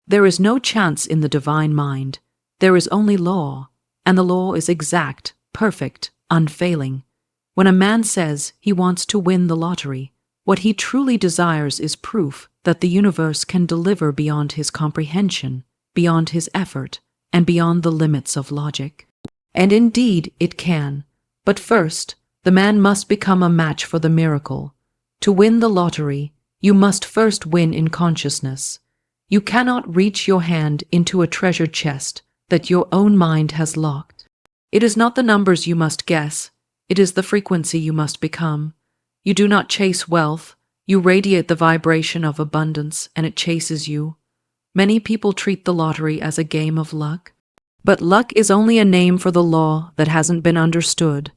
There is no chance in the divine mind. There is only law, and the law is exact, perfect, unfailing. When a man says he wants to win the lottery, what he truly desires is proof that the universe can deliver beyond his comprehension, beyond his effort, and beyond the limits of logic. And indeed it can. But first, the man must become a match for the miracle. To win the lottery, you must first win in consciousness. You cannot reach your hand into a treasure chest that your own mind has locked. It is not the numbers you must guess, it is the frequency you must become. You do not chase wealth, you radiate the vibration of abundance and it chases you. Many people treat the lottery as a game of luck. But luck is only a name for the law that hasn't been understood.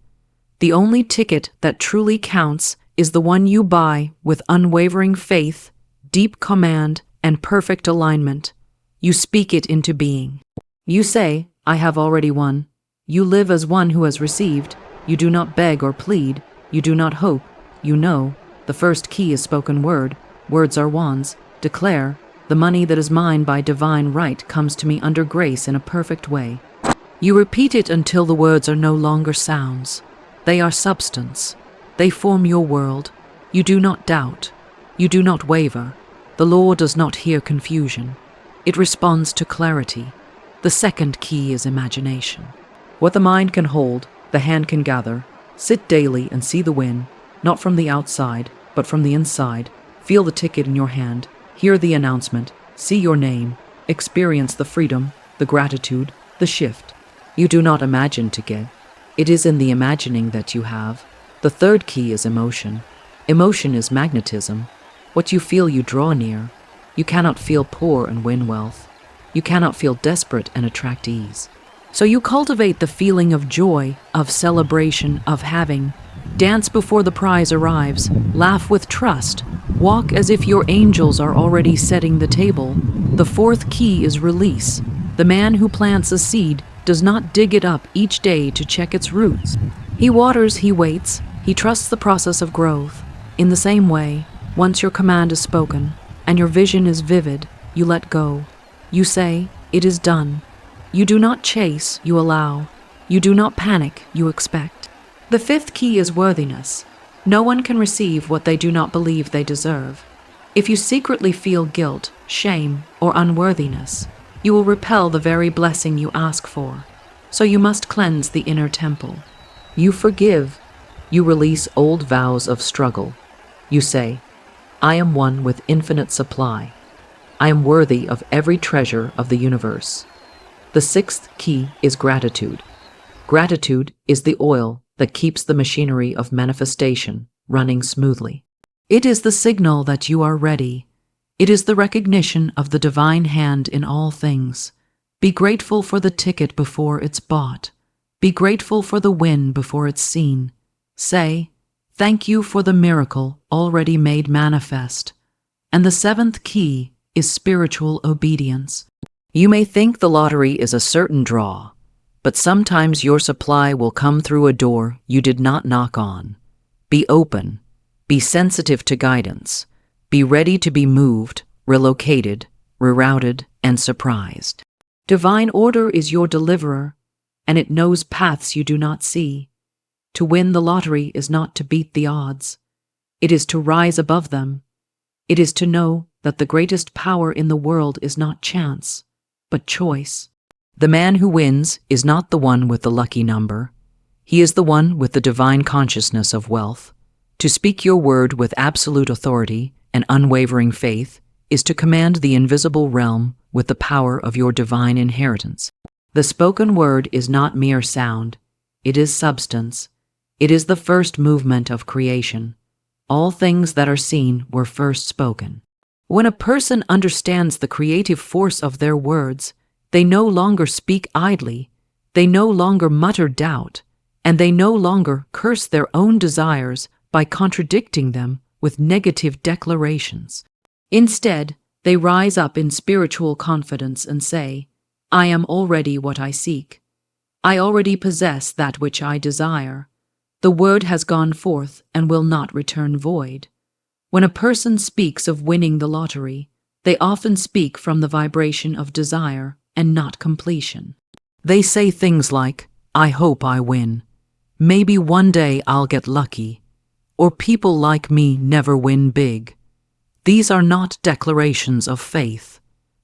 The only ticket that truly counts is the one you buy with unwavering faith, deep command, and perfect alignment. You speak it into being. You say, I have already won. You live as one who has received. You do not beg or plead. You do not hope. You know. The first key is spoken word. Words are wands. Declare, the money that is mine by divine right comes to me under grace in a perfect way. You repeat it until the words are no longer sounds. They are substance. They form your world. You do not doubt. You do not waver. The law does not hear confusion. It responds to clarity. The second key is imagination. What the mind can hold, the hand can gather. Sit daily and see the win, not from the outside, but from the inside. Feel the ticket in your hand. Hear the announcement. See your name. Experience the freedom, the gratitude, the shift. You do not imagine to get. It is in the imagining that you have. The third key is emotion. Emotion is magnetism. What you feel you draw near. You cannot feel poor and win wealth. You cannot feel desperate and attract ease. So you cultivate the feeling of joy, of celebration, of having. Dance before the prize arrives. Laugh with trust. Walk as if your angels are already setting the table. The fourth key is release. The man who plants a seed does not dig it up each day to check its roots. He waters, he waits, he trusts the process of growth. In the same way, once your command is spoken, and your vision is vivid, you let go. You say, it is done. You do not chase, you allow. You do not panic, you expect. The fifth key is worthiness. No one can receive what they do not believe they deserve. If you secretly feel guilt, shame, or unworthiness, you will repel the very blessing you ask for. So you must cleanse the inner temple. You forgive. You release old vows of struggle. You say, I am one with infinite supply. I am worthy of every treasure of the universe. The sixth key is gratitude. Gratitude is the oil that keeps the machinery of manifestation running smoothly. It is the signal that you are ready. It is the recognition of the divine hand in all things. Be grateful for the ticket before it's bought. Be grateful for the win before it's seen. Say, thank you for the miracle already made manifest. And the seventh key is spiritual obedience. You may think the lottery is a certain draw, but sometimes your supply will come through a door you did not knock on. Be open. Be sensitive to guidance. Be ready to be moved, relocated, rerouted, and surprised. Divine order is your deliverer, and it knows paths you do not see. To win the lottery is not to beat the odds. It is to rise above them. It is to know that the greatest power in the world is not chance, but choice. The man who wins is not the one with the lucky number. He is the one with the divine consciousness of wealth. To speak your word with absolute authority and unwavering faith is to command the invisible realm with the power of your divine inheritance. The spoken word is not mere sound. It is substance. It is the first movement of creation. All things that are seen were first spoken. When a person understands the creative force of their words, they no longer speak idly, they no longer mutter doubt, and they no longer curse their own desires by contradicting them with negative declarations. Instead, they rise up in spiritual confidence and say, I am already what I seek. I already possess that which I desire. The word has gone forth and will not return void. When a person speaks of winning the lottery, They often speak from the vibration of desire and not completion. They say things like, "I hope I win," "Maybe one day I'll get lucky," or "People like me never win big." These are not declarations of faith.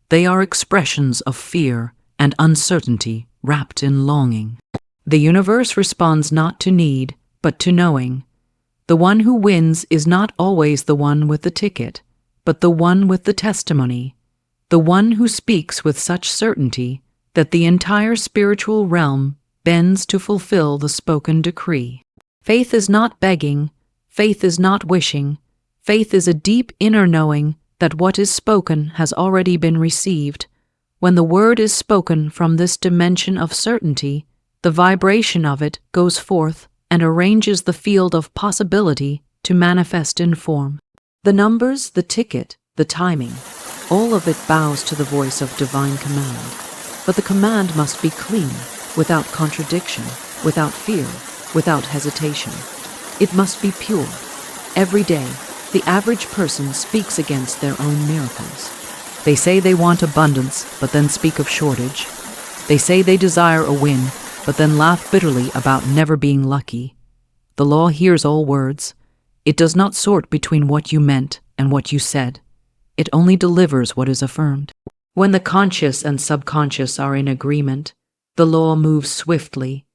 They are expressions of fear and uncertainty wrapped in longing. The universe responds not to need, but to knowing. The one who wins is not always the one with the ticket, but the one with the testimony, the one who speaks with such certainty that the entire spiritual realm bends to fulfill the spoken decree. Faith is not begging, faith is not wishing, faith is a deep inner knowing that what is spoken has already been received. When the word is spoken from this dimension of certainty, the vibration of it goes forth and arranges the field of possibility to manifest in form. The numbers, the ticket, the timing, all of it bows to the voice of divine command. But the command must be clean, without contradiction, without fear, without hesitation. It must be pure. Every day, the average person speaks against their own miracles. They say they want abundance, but then speak of shortage. They say they desire a win, but then laugh bitterly about never being lucky. The law hears all words. It does not sort between what you meant and what you said. It only delivers what is affirmed. When the conscious and subconscious are in agreement, the law moves swiftly.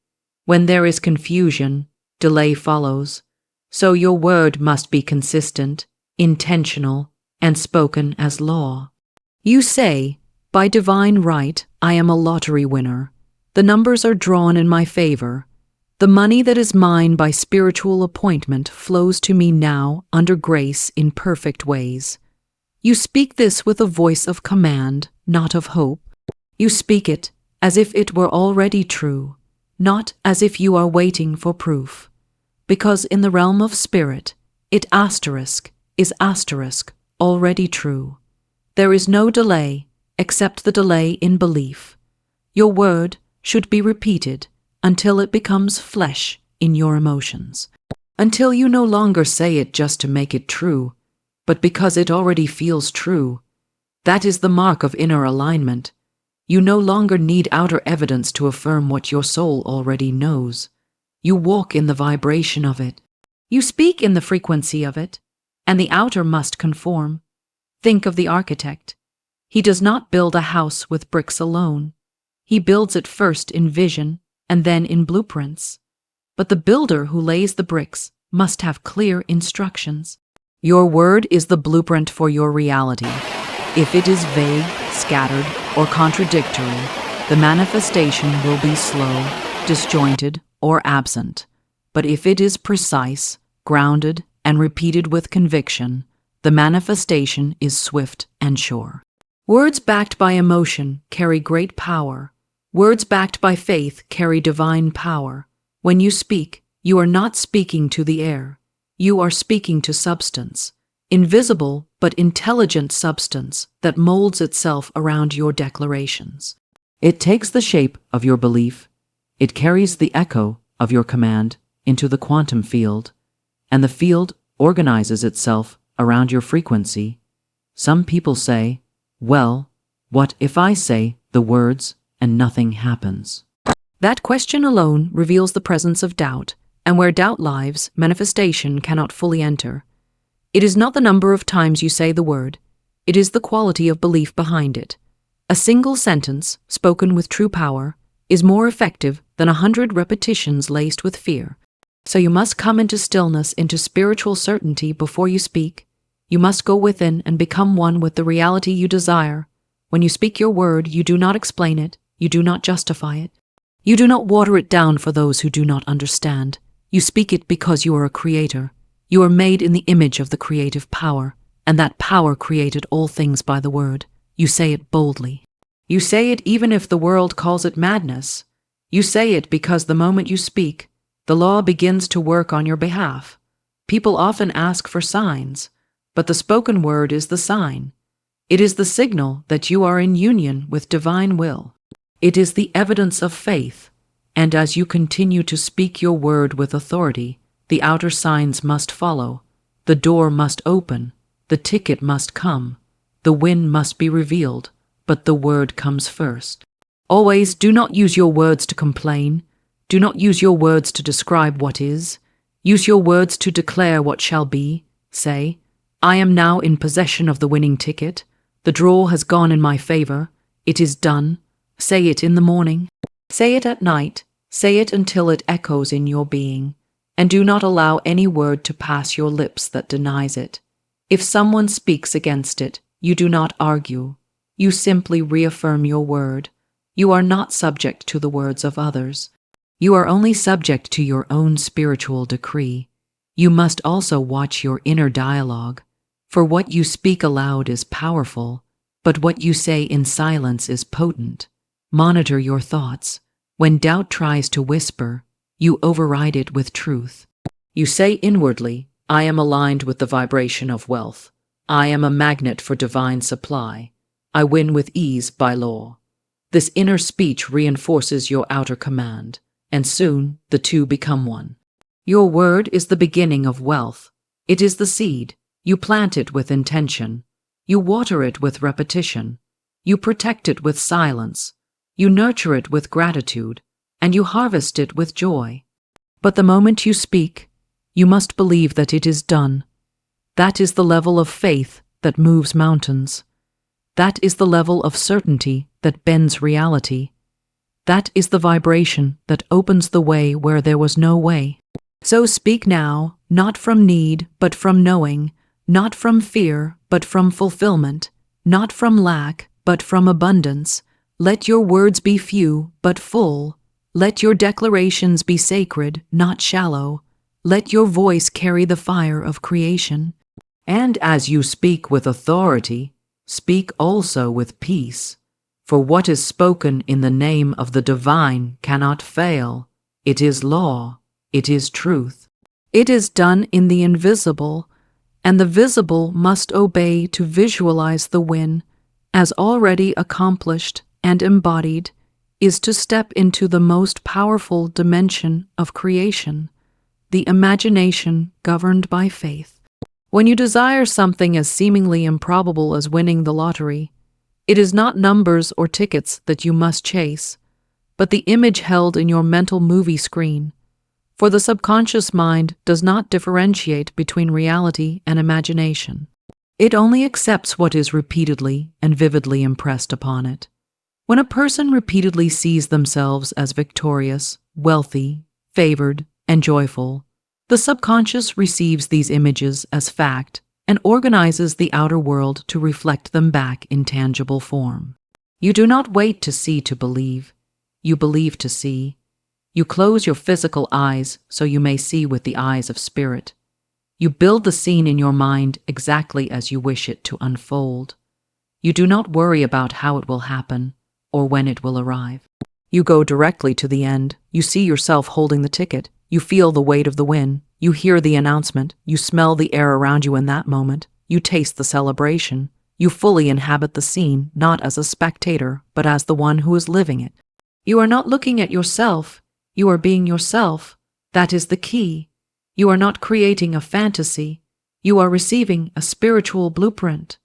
When there is confusion, delay follows. So your word must be consistent, intentional, and spoken as law. You say, "By divine right, I am a lottery winner. The numbers are drawn in my favor. The money that is mine by spiritual appointment flows to me now under grace in perfect ways." You speak this with a voice of command, not of hope. You speak it as if it were already true, not as if you are waiting for proof. Because in the realm of spirit, it is already true. There is no delay except the delay in belief. Your word should be repeated until it becomes flesh in your emotions. Until you no longer say it just to make it true, but because it already feels true. That is the mark of inner alignment. You no longer need outer evidence to affirm what your soul already knows. You walk in the vibration of it. You speak in the frequency of it, and the outer must conform. Think of the architect. He does not build a house with bricks alone. He builds it first in vision and then in blueprints. But the builder who lays the bricks must have clear instructions. Your word is the blueprint for your reality. If it is vague, scattered, or contradictory, the manifestation will be slow, disjointed, or absent. But if it is precise, grounded, and repeated with conviction, the manifestation is swift and sure. Words backed by emotion carry great power. Words backed by faith carry divine power. When you speak, you are not speaking to the air. You are speaking to substance, invisible but intelligent substance that molds itself around your declarations. It takes the shape of your belief. It carries the echo of your command into the quantum field, and the field organizes itself around your frequency. Some people say, "Well, what if I say the words and nothing happens?" That question alone reveals the presence of doubt, and where doubt lives, manifestation cannot fully enter. It is not the number of times you say the word, it is the quality of belief behind it. A single sentence, spoken with true power, is more effective than 100 repetitions laced with fear. So you must come into stillness, into spiritual certainty before you speak. You must go within and become one with the reality you desire. When you speak your word, you do not explain it, you do not justify it. You do not water it down for those who do not understand. You speak it because you are a creator. You are made in the image of the creative power, and that power created all things by the word. You say it boldly. You say it even if the world calls it madness. You say it because the moment you speak, the law begins to work on your behalf. People often ask for signs, but the spoken word is the sign. It is the signal that you are in union with divine will. It is the evidence of faith, and as you continue to speak your word with authority, the outer signs must follow, the door must open, the ticket must come, the win must be revealed, but the word comes first. Always do not use your words to complain. Do not use your words to describe what is. Use your words to declare what shall be. Say, I am now in possession of the winning ticket. The draw has gone in my favor. It is done. Say it in the morning. Say it at night. Say it until it echoes in your being. And do not allow any word to pass your lips that denies it. If someone speaks against it, you do not argue. You simply reaffirm your word. You are not subject to the words of others. You are only subject to your own spiritual decree. You must also watch your inner dialogue, for what you speak aloud is powerful, but what you say in silence is potent. Monitor your thoughts. When doubt tries to whisper, you override it with truth. You say inwardly, I am aligned with the vibration of wealth. I am a magnet for divine supply. I win with ease by law. This inner speech reinforces your outer command, and soon the two become one. Your word is the beginning of wealth. It is the seed. You plant it with intention. You water it with repetition. You protect it with silence. You nurture it with gratitude, and you harvest it with joy. But the moment you speak, you must believe that it is done. That is the level of faith that moves mountains. That is the level of certainty that bends reality. That is the vibration that opens the way where there was no way. So speak now, not from need, but from knowing, not from fear, but from fulfillment, not from lack, but from abundance. Let your words be few, but full. Let your declarations be sacred, not shallow. Let your voice carry the fire of creation. And as you speak with authority, speak also with peace. For what is spoken in the name of the divine cannot fail. It is law. It is truth. It is done in the invisible, and the visible must obey to visualize the win as already accomplished and embodied is to step into the most powerful dimension of creation, the imagination governed by faith. When you desire something as seemingly improbable as winning the lottery, it is not numbers or tickets that you must chase, but the image held in your mental movie screen. For the subconscious mind does not differentiate between reality and imagination. It only accepts what is repeatedly and vividly impressed upon it. When a person repeatedly sees themselves as victorious, wealthy, favored, and joyful, the subconscious receives these images as fact and organizes the outer world to reflect them back in tangible form. You do not wait to see to believe. You believe to see. You close your physical eyes so you may see with the eyes of spirit. You build the scene in your mind exactly as you wish it to unfold. You do not worry about how it will happen or when it will arrive. You go directly to the end. You see yourself holding the ticket. You feel the weight of the win. You hear the announcement. You smell the air around you in that moment. You taste the celebration. You fully inhabit the scene, not as a spectator, but as the one who is living it. You are not looking at yourself. You are being yourself. That is the key. You are not creating a fantasy. You are receiving a spiritual blueprint.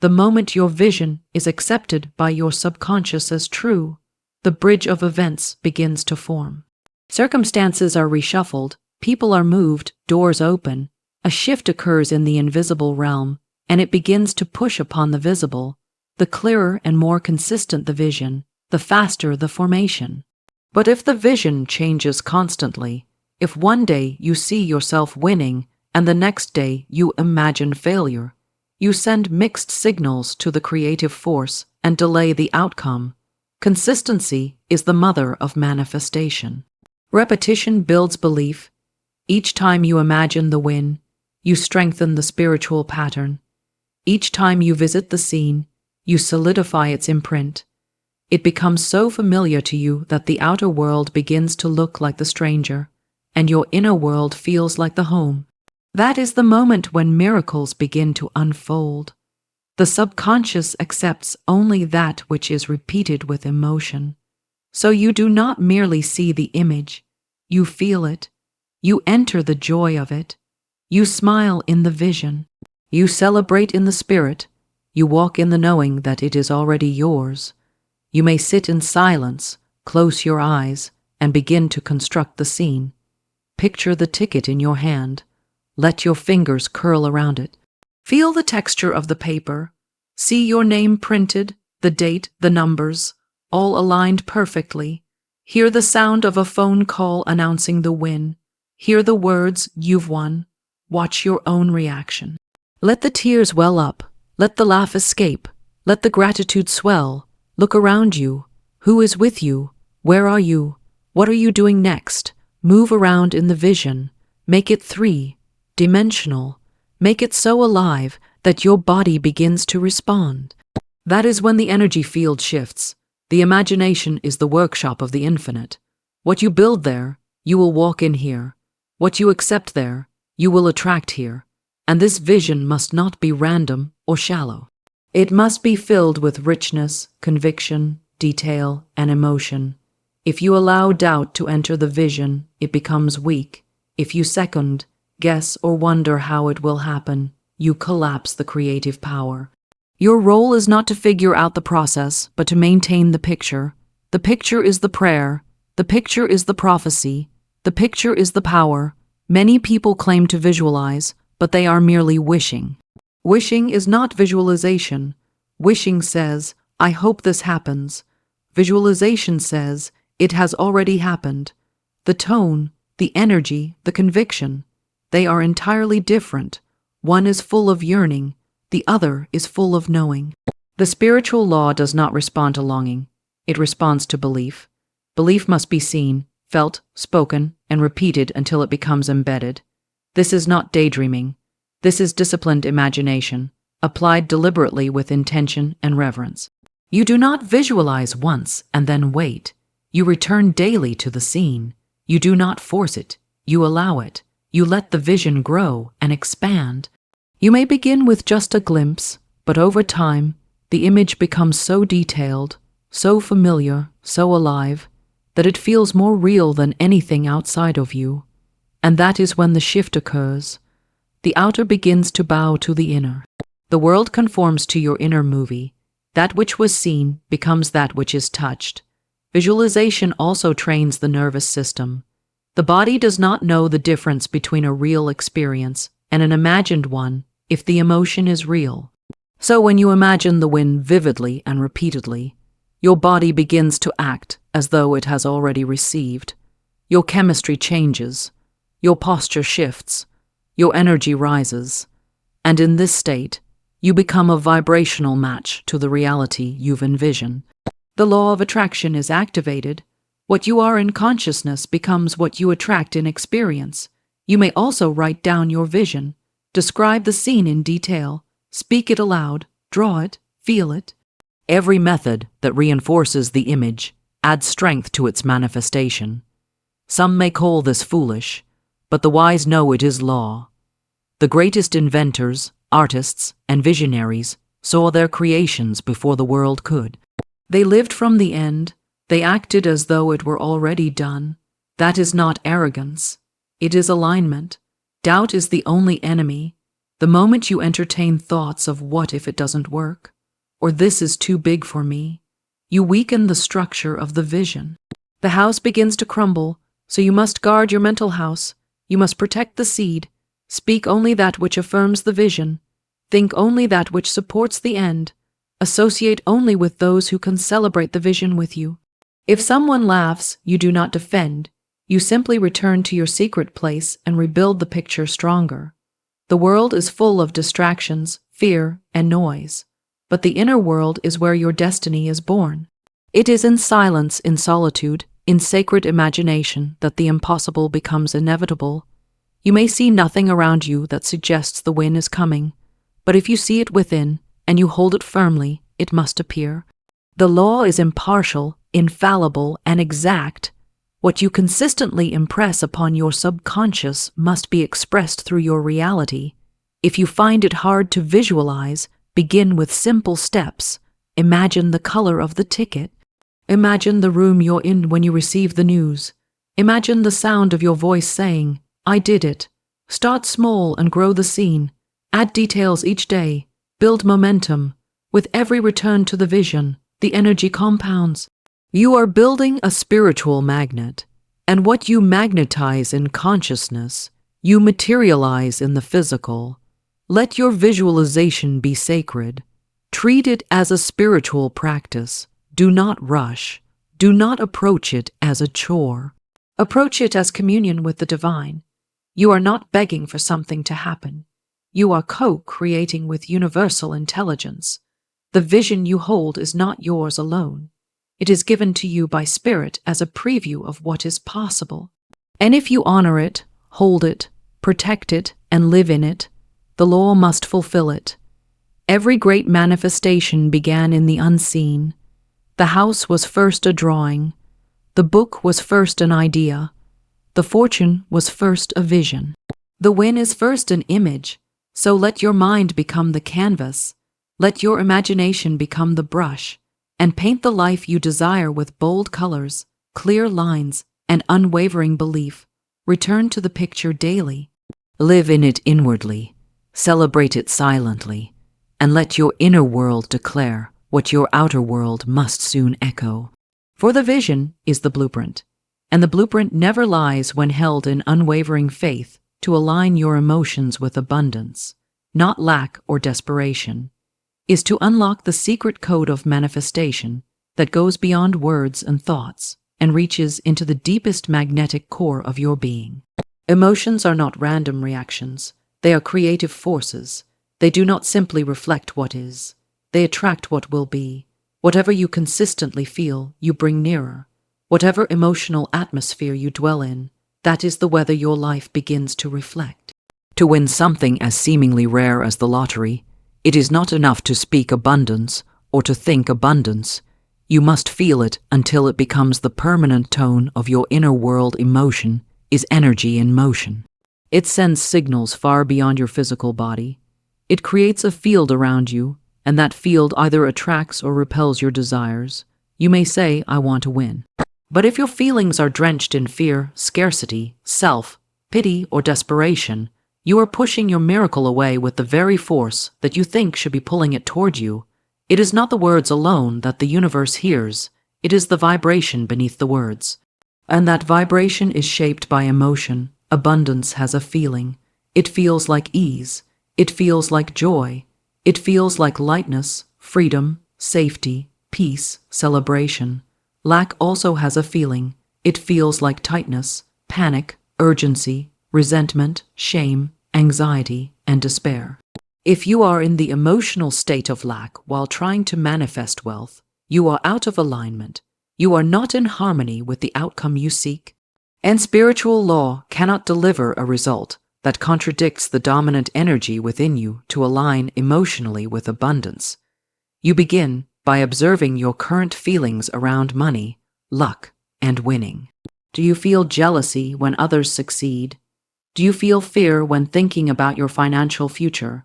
The moment your vision is accepted by your subconscious as true, the bridge of events begins to form. Circumstances are reshuffled, people are moved, doors open, a shift occurs in the invisible realm, and it begins to push upon the visible. The clearer and more consistent the vision, the faster the formation. But if the vision changes constantly, if one day you see yourself winning and the next day you imagine failure, you send mixed signals to the creative force and delay the outcome. Consistency is the mother of manifestation. Repetition builds belief. Each time you imagine the win, you strengthen the spiritual pattern. Each time you visit the scene, you solidify its imprint. It becomes so familiar to you that the outer world begins to look like the stranger, and your inner world feels like the home. That is the moment when miracles begin to unfold. The subconscious accepts only that which is repeated with emotion. So you do not merely see the image, you feel it, you enter the joy of it, you smile in the vision, you celebrate in the spirit, You walk in the knowing that it is already yours. You may sit in silence, close your eyes, and begin to construct the scene. Picture the ticket in your hand. Let your fingers curl around it. Feel the texture of the paper. See your name printed, the date, the numbers, all aligned perfectly. Hear the sound of a phone call announcing the win. Hear the words, "You've won." Watch your own reaction. Let the tears well up. Let the laugh escape. Let the gratitude swell. Look around you. Who is with you? Where are you? What are you doing next? Move around in the vision. Make it three-dimensional. Make it so alive that your body begins to respond. That is when the energy field shifts. The imagination is the workshop of the infinite. What you build there, you will walk in here. What you accept there, you will attract here. And this vision must not be random or shallow. It must be filled with richness, conviction, detail, and emotion. If you allow doubt to enter the vision, it becomes weak. If you second, guess, or wonder how it will happen, you collapse the creative power. Your role is not to figure out the process, but to maintain the picture. The picture is the prayer. The picture is the prophecy. The picture is the power. Many people claim to visualize, but they are merely wishing. Wishing is not visualization. Wishing says, "I hope this happens." Visualization says, "It has already happened." The tone, the energy, the conviction, they are entirely different. One is full of yearning, the other is full of knowing. The spiritual law does not respond to longing. It responds to belief. Belief must be seen, felt, spoken, and repeated until it becomes embedded. This is not daydreaming. This is disciplined imagination, applied deliberately with intention and reverence. You do not visualize once and then wait. You return daily to the scene. You do not force it. You allow it. You let the vision grow and expand. You may begin with just a glimpse, but over time, the image becomes so detailed, so familiar, so alive, that it feels more real than anything outside of you. And that is when the shift occurs. The outer begins to bow to the inner. The world conforms to your inner movie. That which was seen becomes that which is touched. Visualization also trains the nervous system. The body does not know the difference between a real experience and an imagined one if the emotion is real. So when you imagine the wind vividly and repeatedly, your body begins to act as though it has already received. Your chemistry changes. Your posture shifts. Your energy rises. And in this state, you become a vibrational match to the reality you've envisioned. The law of attraction is activated. What you are in consciousness becomes what you attract in experience. You may also write down your vision, describe the scene in detail, speak it aloud, draw it, feel it. Every method that reinforces the image adds strength to its manifestation. Some may call this foolish, but the wise know it is law. The greatest inventors, artists, and visionaries saw their creations before the world could. They lived from the end. They acted as though it were already done. That is not arrogance. It is alignment. Doubt is the only enemy. The moment you entertain thoughts of what if it doesn't work, or this is too big for me, you weaken the structure of the vision. The house begins to crumble, so you must guard your mental house. You must protect the seed. Speak only that which affirms the vision. Think only that which supports the end. Associate only with those who can celebrate the vision with you. If someone laughs, you do not defend. You simply return to your secret place and rebuild the picture stronger. The world is full of distractions, fear, and noise. But the inner world is where your destiny is born. It is in silence, in solitude, in sacred imagination that the impossible becomes inevitable. You may see nothing around you that suggests the win is coming, but if you see it within and you hold it firmly, it must appear. The law is impartial, infallible, and exact. What you consistently impress upon your subconscious must be expressed through your reality. If you find it hard to visualize, begin with simple steps. Imagine the color of the ticket. Imagine the room you're in when you receive the news. Imagine the sound of your voice saying, "I did it." Start small and grow the scene. Add details each day. Build momentum. With every return to the vision, the energy compounds. You are building a spiritual magnet, and what you magnetize in consciousness, you materialize in the physical. Let your visualization be sacred. Treat it as a spiritual practice. Do not rush. Do not approach it as a chore. Approach it as communion with the divine. You are not begging for something to happen. You are co-creating with universal intelligence. The vision you hold is not yours alone. It is given to you by Spirit as a preview of what is possible. And if you honor it, hold it, protect it, and live in it, the law must fulfill it. Every great manifestation began in the unseen. The house was first a drawing. The book was first an idea. The fortune was first a vision. The win is first an image, so let your mind become the canvas. Let your imagination become the brush, and paint the life you desire with bold colors, clear lines, and unwavering belief. Return to the picture daily. Live in it inwardly. Celebrate it silently, and let your inner world declare what your outer world must soon echo. For the vision is the blueprint, and the blueprint never lies when held in unwavering faith to align your emotions with abundance, not lack or desperation, is to unlock the secret code of manifestation that goes beyond words and thoughts and reaches into the deepest magnetic core of your being. Emotions are not random reactions. They are creative forces. They do not simply reflect what is. They attract what will be. Whatever you consistently feel, you bring nearer. Whatever emotional atmosphere you dwell in, that is the weather your life begins to reflect. To win something as seemingly rare as the lottery, it is not enough to speak abundance or to think abundance. You must feel it until it becomes the permanent tone of your inner world. Emotion is energy in motion. It sends signals far beyond your physical body. It creates a field around you, and that field either attracts or repels your desires. You may say, I want to win. But if your feelings are drenched in fear, scarcity, self-pity, or desperation, you are pushing your miracle away with the very force that you think should be pulling it toward you. It is not the words alone that the universe hears. It is the vibration beneath the words. And that vibration is shaped by emotion. Abundance has a feeling. It feels like ease. It feels like joy. It feels like lightness, freedom, safety, peace, celebration. Lack also has a feeling. It feels like tightness, panic, urgency, resentment, shame, anxiety, and despair. If you are in the emotional state of lack while trying to manifest wealth, you are out of alignment. You are not in harmony with the outcome you seek. And spiritual law cannot deliver a result that contradicts the dominant energy within you to align emotionally with abundance. You begin by observing your current feelings around money, luck, and winning. Do you feel jealousy when others succeed? Do you feel fear when thinking about your financial future?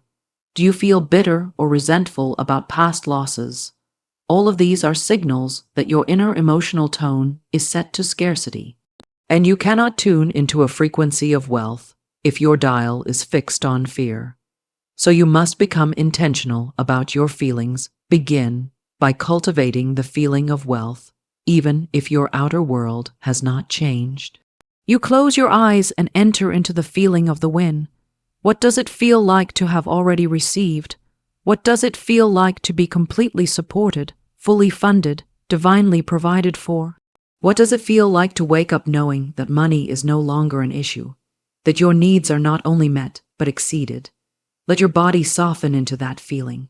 Do you feel bitter or resentful about past losses? All of these are signals that your inner emotional tone is set to scarcity, and you cannot tune into a frequency of wealth if your dial is fixed on fear. So you must become intentional about your feelings. Begin by cultivating the feeling of wealth, even if your outer world has not changed. You close your eyes and enter into the feeling of the win. What does it feel like to have already received? What does it feel like to be completely supported, fully funded, divinely provided for? What does it feel like to wake up knowing that money is no longer an issue, that your needs are not only met but exceeded? Let your body soften into that feeling.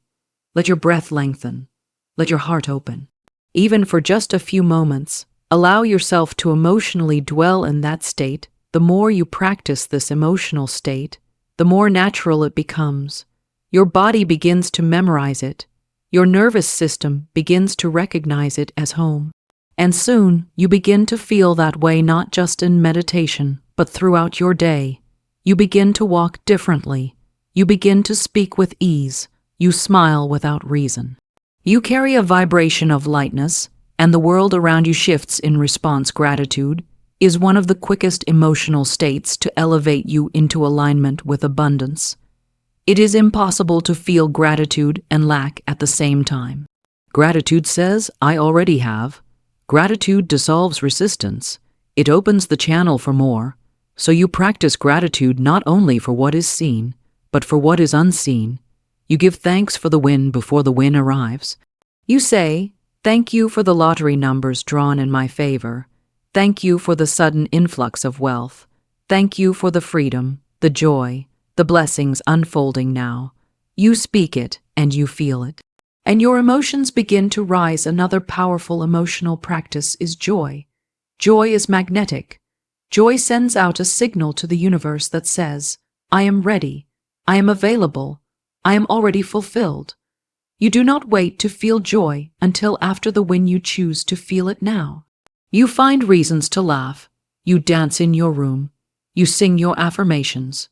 Let your breath lengthen. Let your heart open. Even for just a few moments, allow yourself to emotionally dwell in that state. The more you practice this emotional state, the more natural it becomes. Your body begins to memorize it. Your nervous system begins to recognize it as home. And soon you begin to feel that way not just in meditation, but throughout your day. You begin to walk differently. You begin to speak with ease. You smile without reason. You carry a vibration of lightness, and the world around you shifts in response. Gratitude is one of the quickest emotional states to elevate you into alignment with abundance. It is impossible to feel gratitude and lack at the same time. Gratitude says, I already have. Gratitude dissolves resistance. It opens the channel for more. So you practice gratitude not only for what is seen, but for what is unseen. You give thanks for the win before the win arrives. You say, thank you for the lottery numbers drawn in my favor. Thank you for the sudden influx of wealth. Thank you for the freedom, the joy, the blessings unfolding now. You speak it and you feel it. And your emotions begin to rise. Another powerful emotional practice is joy. Joy is magnetic. Joy sends out a signal to the universe that says, I am ready. I am available. I am already fulfilled. You do not wait to feel joy until after the win. You choose to feel it now. You find reasons to laugh. You dance in your room. You sing your affirmations.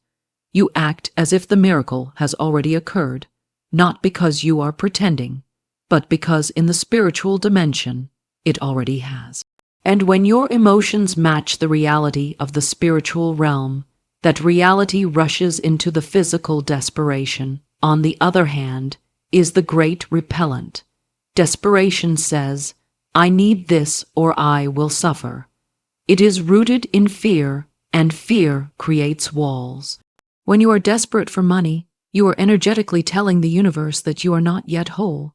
You act as if the miracle has already occurred, not because you are pretending, but because in the spiritual dimension, it already has. And when your emotions match the reality of the spiritual realm, that reality rushes into the physical. Desperation, on the other hand, is the great repellent. Desperation says, I need this or I will suffer. It is rooted in fear, and fear creates walls. When you are desperate for money, you are energetically telling the universe that you are not yet whole,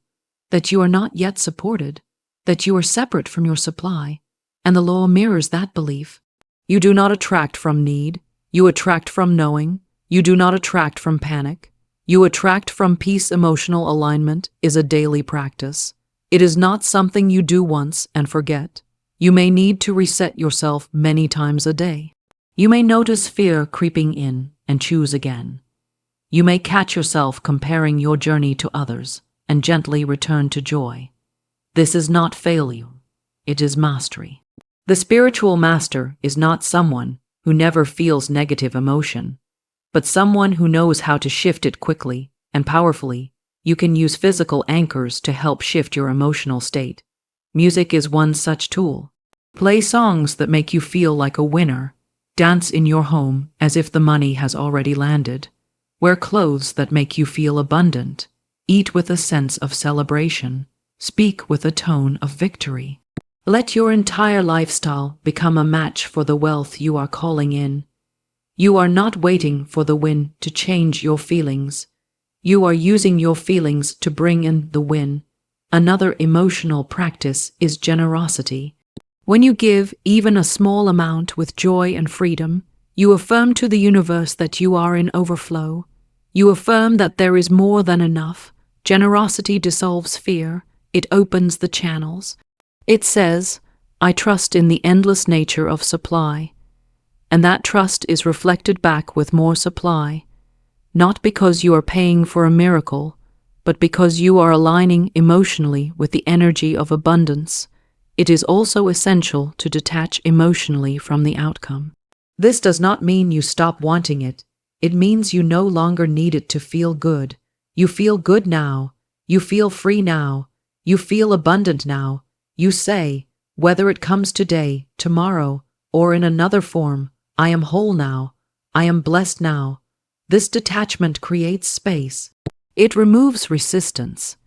that you are not yet supported, that you are separate from your supply, and the law mirrors that belief. You do not attract from need, you attract from knowing. You do not attract from panic. You attract from peace. Emotional alignment is a daily practice. It is not something you do once and forget. You may need to reset yourself many times a day. You may notice fear creeping in and choose again. You may catch yourself comparing your journey to others and gently return to joy. This is not failure, it is mastery. The spiritual master is not someone who never feels negative emotion, but someone who knows how to shift it quickly and powerfully. You can use physical anchors to help shift your emotional state. Music is one such tool. Play songs that make you feel like a winner. Dance in your home as if the money has already landed. Wear clothes that make you feel abundant. Eat with a sense of celebration. Speak with a tone of victory. Let your entire lifestyle become a match for the wealth you are calling in. You are not waiting for the win to change your feelings. You are using your feelings to bring in the win. Another emotional practice is generosity. When you give even a small amount with joy and freedom, you affirm to the universe that you are in overflow. You affirm that there is more than enough. Generosity dissolves fear. It opens the channels. It says, I trust in the endless nature of supply. And that trust is reflected back with more supply, not because you are paying for a miracle, but because you are aligning emotionally with the energy of abundance. It is also essential to detach emotionally from the outcome. This does not mean you stop wanting it. It means you no longer need it to feel good. You feel good now. You feel free now. You feel abundant now. You say, whether it comes today, tomorrow, or in another form, I am whole now. I am blessed now. This detachment creates space. It removes resistance.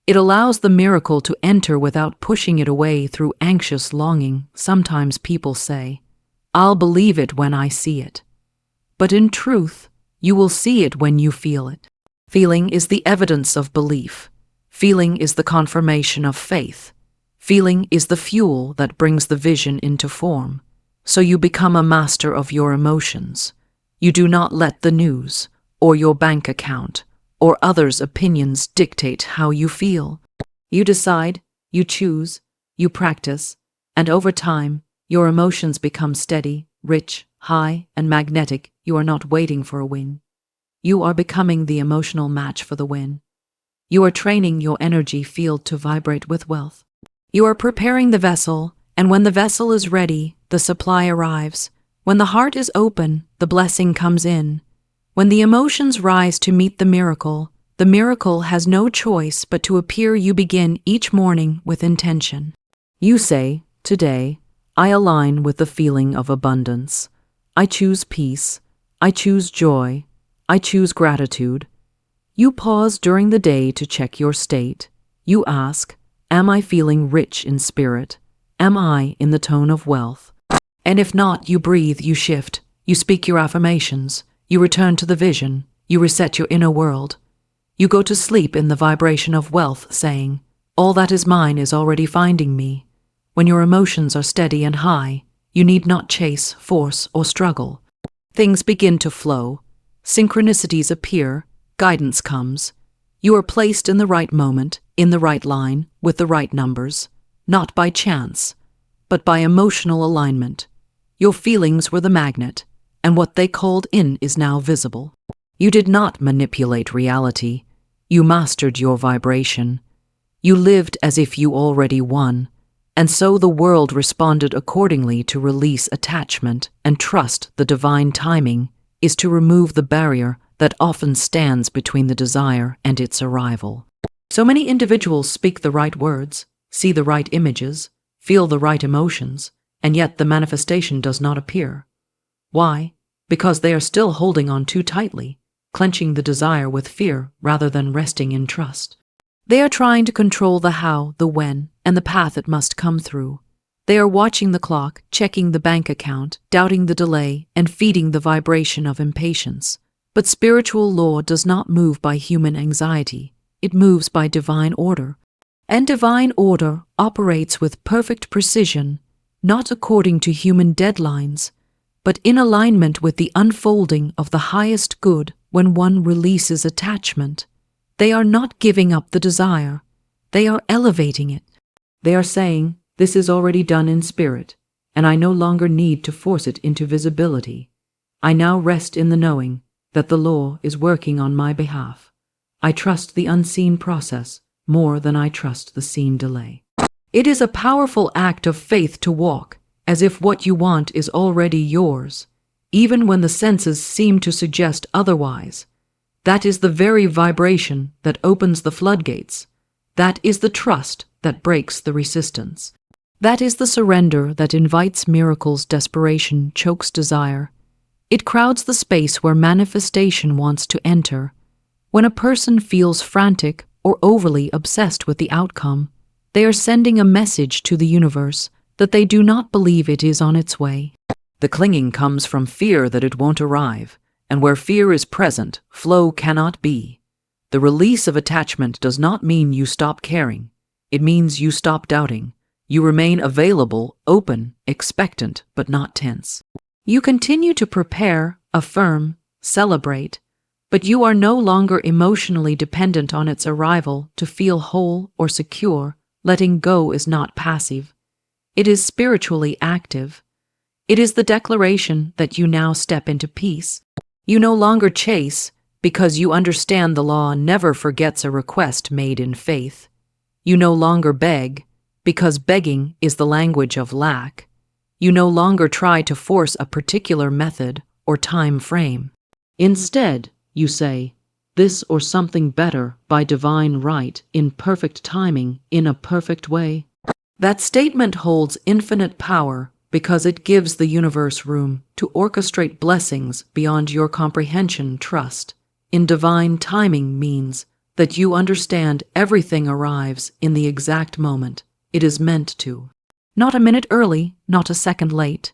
It allows the miracle to enter without pushing it away through anxious longing. Sometimes people say, I'll believe it when I see it. But in truth, you will see it when you feel it. Feeling is the evidence of belief. Feeling is the confirmation of faith. Feeling is the fuel that brings the vision into form. So you become a master of your emotions. You do not let the news, or your bank account, or others' opinions dictate how you feel. You decide, you choose, you practice, and over time, your emotions become steady, rich, high, and magnetic. You are not waiting for a win. You are becoming the emotional match for the win. You are training your energy field to vibrate with wealth. You are preparing the vessel, and when the vessel is ready, the supply arrives. When the heart is open, the blessing comes in. When the emotions rise to meet the miracle has no choice but to appear. You begin each morning with intention. You say, today, I align with the feeling of abundance. I choose peace. I choose joy. I choose gratitude. You pause during the day to check your state. You ask, am I feeling rich in spirit? Am I in the tone of wealth? And if not, you breathe, you shift, you speak your affirmations, you return to the vision, you reset your inner world. You go to sleep in the vibration of wealth, saying, all that is mine is already finding me. When your emotions are steady and high, you need not chase, force, or struggle. Things begin to flow. Synchronicities appear. Guidance comes. You are placed in the right moment, in the right line, with the right numbers, not by chance, but by emotional alignment. Your feelings were the magnet, and what they called in is now visible. You did not manipulate reality. You mastered your vibration. You lived as if you already won, and so the world responded accordingly. To release attachment and trust the divine timing is to remove the barrier that often stands between the desire and its arrival. So many individuals speak the right words, see the right images, feel the right emotions, and yet the manifestation does not appear. Why? Because they are still holding on too tightly, clenching the desire with fear rather than resting in trust. They are trying to control the how, the when, and the path it must come through. They are watching the clock, checking the bank account, doubting the delay, and feeding the vibration of impatience. But spiritual law does not move by human anxiety. It moves by divine order. And divine order operates with perfect precision, not according to human deadlines, but in alignment with the unfolding of the highest good. When one releases attachment, they are not giving up the desire. They are elevating it. They are saying, this is already done in spirit, and I no longer need to force it into visibility. I now rest in the knowing that the law is working on my behalf. I trust the unseen process more than I trust the seen delay. It is a powerful act of faith to walk as if what you want is already yours, even when the senses seem to suggest otherwise. That is the very vibration that opens the floodgates. That is the trust that breaks the resistance. That is the surrender that invites miracles. Desperation chokes desire. It crowds the space where manifestation wants to enter. When a person feels frantic or overly obsessed with the outcome, they are sending a message to the universe that they do not believe it is on its way. The clinging comes from fear that it won't arrive, and where fear is present, flow cannot be. The release of attachment does not mean you stop caring. It means you stop doubting. You remain available, open, expectant, but not tense. You continue to prepare, affirm, celebrate, but you are no longer emotionally dependent on its arrival to feel whole or secure. Letting go is not passive. It is spiritually active. It is the declaration that you now step into peace. You no longer chase because you understand the law never forgets a request made in faith. You no longer beg because begging is the language of lack. You no longer try to force a particular method or time frame. Instead, you say, this or something better by divine right, in perfect timing, in a perfect way. That statement holds infinite power because it gives the universe room to orchestrate blessings beyond your comprehension. Trust in divine timing means that you understand everything arrives in the exact moment it is meant to. Not a minute early, not a second late.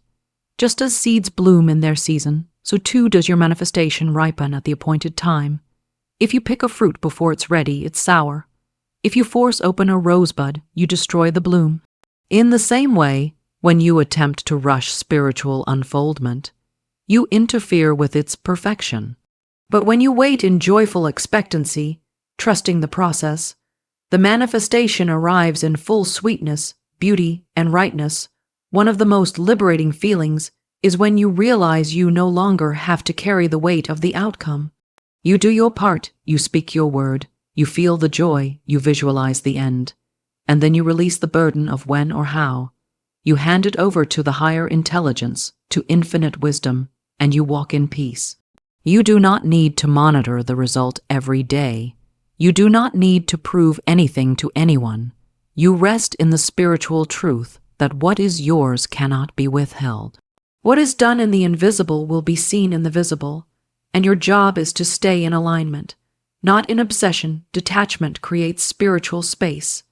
Just as seeds bloom in their season, so too does your manifestation ripen at the appointed time. If you pick a fruit before it's ready, it's sour. If you force open a rosebud, you destroy the bloom. In the same way, when you attempt to rush spiritual unfoldment, you interfere with its perfection. But when you wait in joyful expectancy, trusting the process, the manifestation arrives in full sweetness, beauty, and rightness. One of the most liberating feelings is when you realize you no longer have to carry the weight of the outcome. You do your part, you speak your word, you feel the joy, you visualize the end, and then you release the burden of when or how. You hand it over to the higher intelligence, to infinite wisdom, and you walk in peace. You do not need to monitor the result every day. You do not need to prove anything to anyone. You rest in the spiritual truth that what is yours cannot be withheld. What is done in the invisible will be seen in the visible, and your job is to stay in alignment, Not in obsession, detachment creates spiritual space.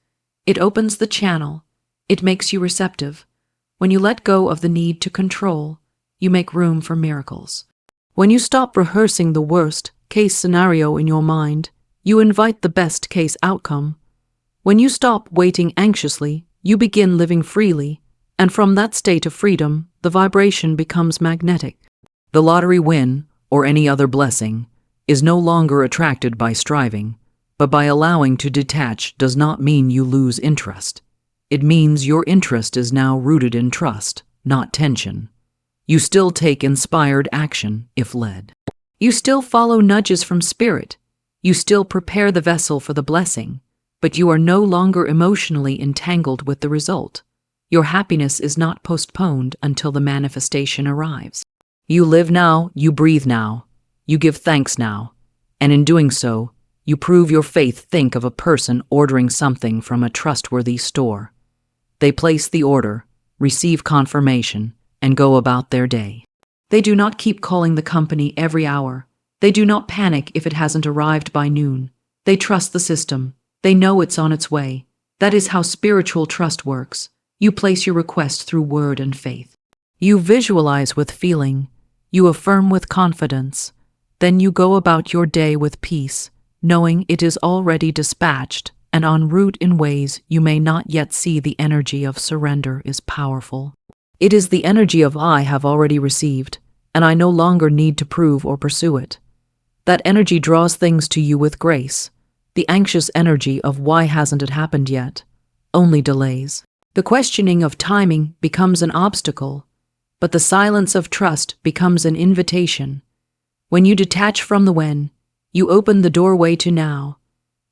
It opens the channel. It makes you receptive. When you let go of the need to control, you make room for miracles. When you stop rehearsing the worst-case scenario in your mind, you invite the best-case outcome. When you stop waiting anxiously, you begin living freely, and from that state of freedom, the vibration becomes magnetic. The lottery win, or any other blessing, is no longer attracted by striving, but by allowing to detach does not mean you lose interest. It means your interest is now rooted in trust, not tension. You still take inspired action if led. You still follow nudges from spirit. You still prepare the vessel for the blessing, but you are no longer emotionally entangled with the result. Your happiness is not postponed until the manifestation arrives. You live now, you breathe now, you give thanks now, and in doing so, you prove your faith. Think of a person ordering something from a trustworthy store. They place the order, receive confirmation, and go about their day. They do not keep calling the company every hour. They do not panic if it hasn't arrived by noon. They trust the system. They know it's on its way. That is how spiritual trust works. You place your request through word and faith. You visualize with feeling. You affirm with confidence. Then you go about your day with peace, knowing it is already dispatched and en route in ways you may not yet see. The energy of surrender is powerful. It is the energy of I have already received, and I no longer need to prove or pursue it. That energy draws things to you with grace. The anxious energy of why hasn't it happened yet only delays. The questioning of timing becomes an obstacle, but the silence of trust becomes an invitation. When you detach from the when, you open the doorway to now.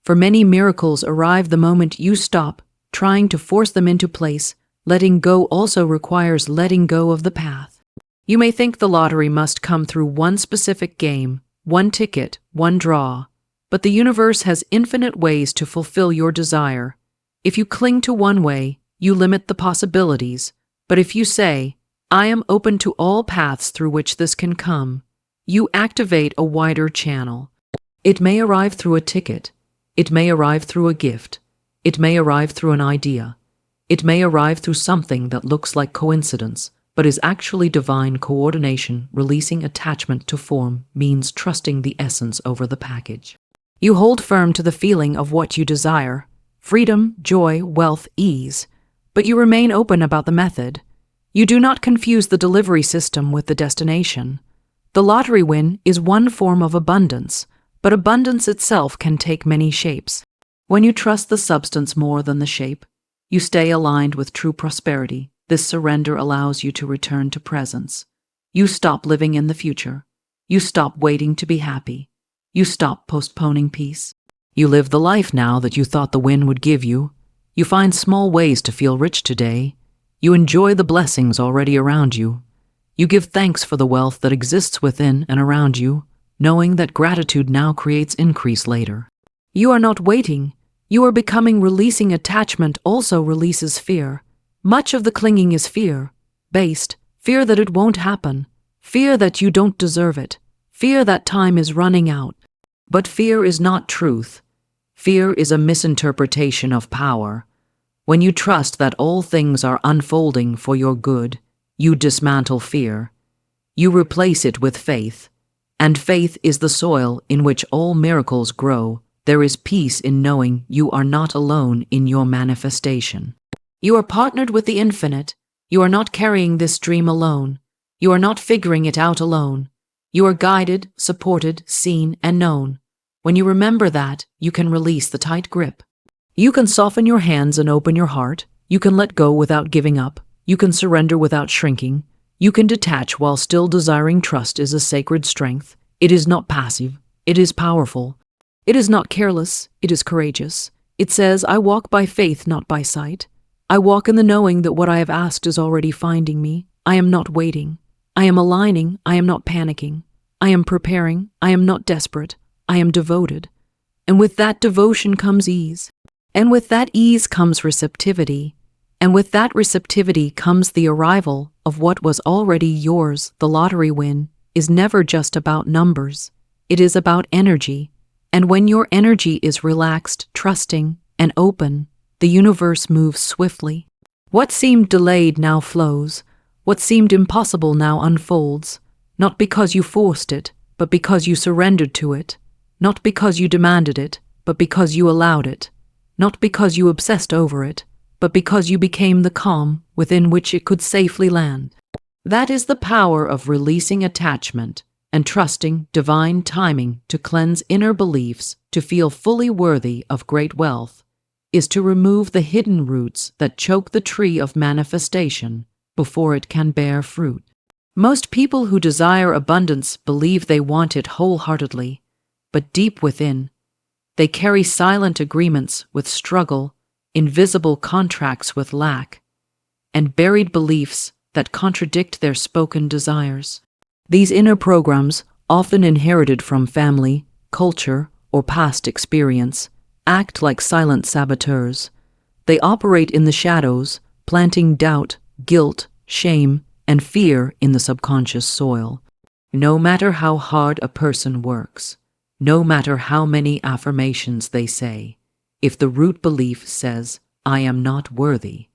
For many miracles arrive the moment you stop trying to force them into place. Letting go also requires letting go of the path. You may think the lottery must come through one specific game, one ticket, one draw, but the universe has infinite ways to fulfill your desire. If you cling to one way, you limit the possibilities, but if you say, I am open to all paths through which this can come, you activate a wider channel. It may arrive through a ticket. It may arrive through a gift. It may arrive through an idea. It may arrive through something that looks like coincidence, but is actually divine coordination. Releasing attachment to form means trusting the essence over the package. You hold firm to the feeling of what you desire, freedom, joy, wealth, ease, but you remain open about the method. You do not confuse the delivery system with the destination. The lottery win is one form of abundance, but abundance itself can take many shapes. When you trust the substance more than the shape, you stay aligned with true prosperity. This surrender allows you to return to presence. You stop living in the future. You stop waiting to be happy. You stop postponing peace. You live the life now that you thought the win would give you. You find small ways to feel rich today. You enjoy the blessings already around you. You give thanks for the wealth that exists within and around you, knowing that gratitude now creates increase later. You are not waiting. You are becoming. Releasing attachment also releases fear. Much of the clinging is fear-based, fear that it won't happen, fear that you don't deserve it, fear that time is running out. But fear is not truth. Fear is a misinterpretation of power. When you trust that all things are unfolding for your good, you dismantle fear. You replace it with faith, and faith is the soil in which all miracles grow. There is peace in knowing you are not alone in your manifestation. You are partnered with the infinite. You are not carrying this dream alone. You are not figuring it out alone. You are guided, supported, seen, and known. When you remember that, you can release the tight grip. You can soften your hands and open your heart. You can let go without giving up. You can surrender without shrinking. You can detach while still desiring. Trust is a sacred strength. It is not passive. It is powerful. It is not careless, it is courageous. It says, I walk by faith, not by sight. I walk in the knowing that what I have asked is already finding me. I am not waiting. I am aligning. I am not panicking. I am preparing. I am not desperate. I am devoted. And with that devotion comes ease. And with that ease comes receptivity. And with that receptivity comes the arrival of what was already yours. The lottery win is never just about numbers. It is about energy. And when your energy is relaxed, trusting, and open, the universe moves swiftly. What seemed delayed now flows. What seemed impossible now unfolds, not because you forced it, but because you surrendered to it, not because you demanded it, but because you allowed it, not because you obsessed over it, but because you became the calm within which it could safely land. That is the power of releasing attachment and trusting divine timing to cleanse inner beliefs, to feel fully worthy of great wealth, is to remove the hidden roots that choke the tree of manifestation before it can bear fruit. Most people who desire abundance believe they want it wholeheartedly, but deep within, they carry silent agreements with struggle, invisible contracts with lack, and buried beliefs that contradict their spoken desires. These inner programs, often inherited from family, culture, or past experience, act like silent saboteurs. They operate in the shadows, planting doubt, guilt, shame, and fear in the subconscious soil. No matter how hard a person works, no matter how many affirmations they say, if the root belief says, "I am not worthy,"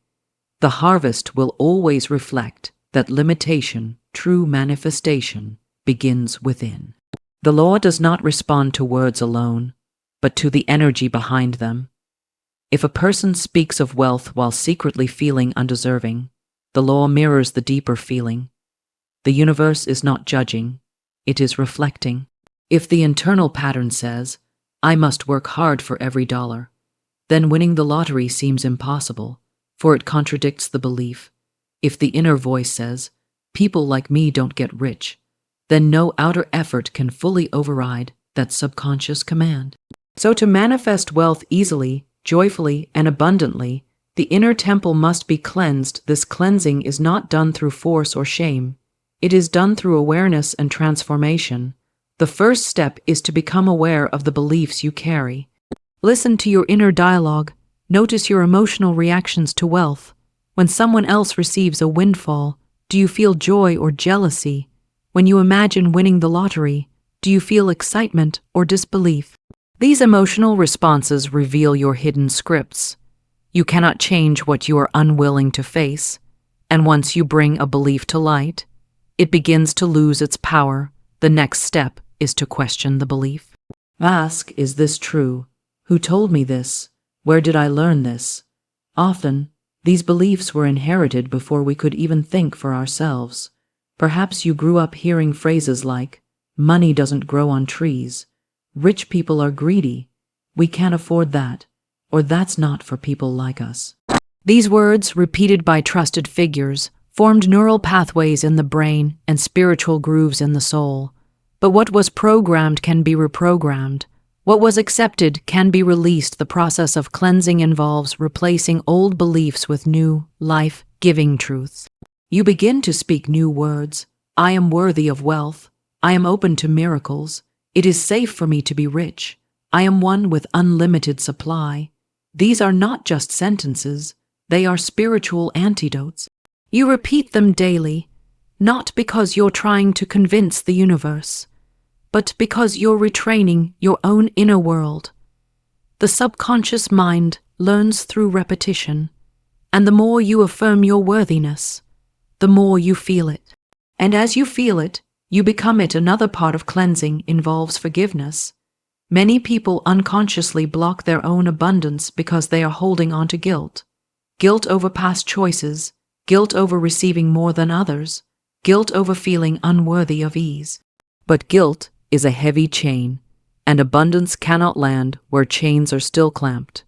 the harvest will always reflect that limitation. True manifestation begins within. The law does not respond to words alone, but to the energy behind them. If a person speaks of wealth while secretly feeling undeserving, the law mirrors the deeper feeling. The universe is not judging, it is reflecting. If the internal pattern says, "I must work hard for every dollar," then winning the lottery seems impossible, for it contradicts the belief. If the inner voice says, "People like me don't get rich," then no outer effort can fully override that subconscious command. So to manifest wealth easily, joyfully, and abundantly, the inner temple must be cleansed. This cleansing is not done through force or shame. It is done through awareness and transformation. The first step is to become aware of the beliefs you carry. Listen to your inner dialogue. Notice your emotional reactions to wealth. When someone else receives a windfall, do you feel joy or jealousy? When you imagine winning the lottery, do you feel excitement or disbelief? These emotional responses reveal your hidden scripts. You cannot change what you are unwilling to face, and once you bring a belief to light, it begins to lose its power. The next step is to question the belief. Ask, "Is this true? Who told me this? Where did I learn this?" Often, these beliefs were inherited before we could even think for ourselves. Perhaps you grew up hearing phrases like, "Money doesn't grow on trees," "Rich people are greedy," "We can't afford that," or "That's not for people like us." These words, repeated by trusted figures, formed neural pathways in the brain and spiritual grooves in the soul. But what was programmed can be reprogrammed. What was accepted can be released. The process of cleansing involves replacing old beliefs with new, life-giving truths. You begin to speak new words. "I am worthy of wealth. I am open to miracles. It is safe for me to be rich. I am one with unlimited supply." These are not just sentences, they are spiritual antidotes. You repeat them daily, not because you're trying to convince the universe, but because you're retraining your own inner world. The subconscious mind learns through repetition, and the more you affirm your worthiness, the more you feel it. And as you feel it, you become it. Another part of cleansing involves forgiveness. Many people unconsciously block their own abundance because they are holding on to guilt. Guilt over past choices, guilt over receiving more than others, guilt over feeling unworthy of ease. But guilt is a heavy chain, and abundance cannot land where chains are still clamped.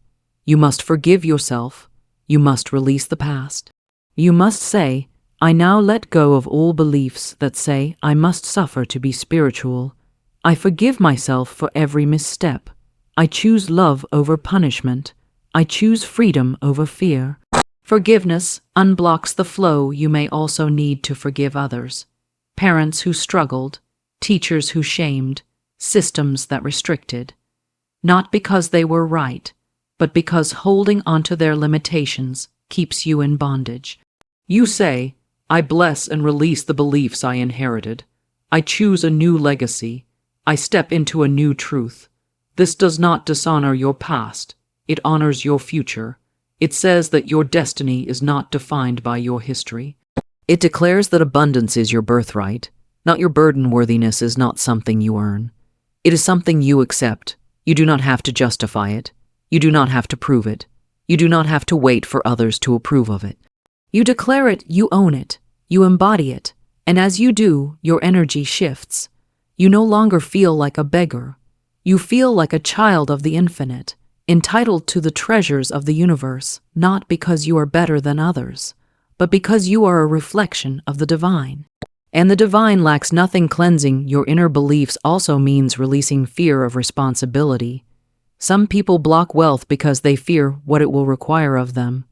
You must forgive yourself. You must release the past. You must say, "I now let go of all beliefs that say I must suffer to be spiritual. I forgive myself for every misstep. I choose love over punishment. I choose freedom over fear." Forgiveness unblocks the flow. You may also need to forgive others. Parents who struggled, teachers who shamed, systems that restricted. Not because they were right, but because holding onto their limitations keeps you in bondage. You say, "I bless and release the beliefs I inherited. I choose a new legacy. I step into a new truth. This does not dishonor your past. It honors your future. It says that your destiny is not defined by your history. It declares that abundance is your birthright, not your burden. Worthiness is not something you earn. It is something you accept. You do not have to justify it. You do not have to prove it. You do not have to wait for others to approve of it. You declare it, you own it, you embody it, and as you do, your energy shifts. You no longer feel like a beggar. You feel like a child of the infinite, entitled to the treasures of the universe, not because you are better than others, but because you are a reflection of the divine. And the divine lacks nothing. Cleansing your inner beliefs also means releasing fear of responsibility. Some people block wealth because they fear what it will require of them.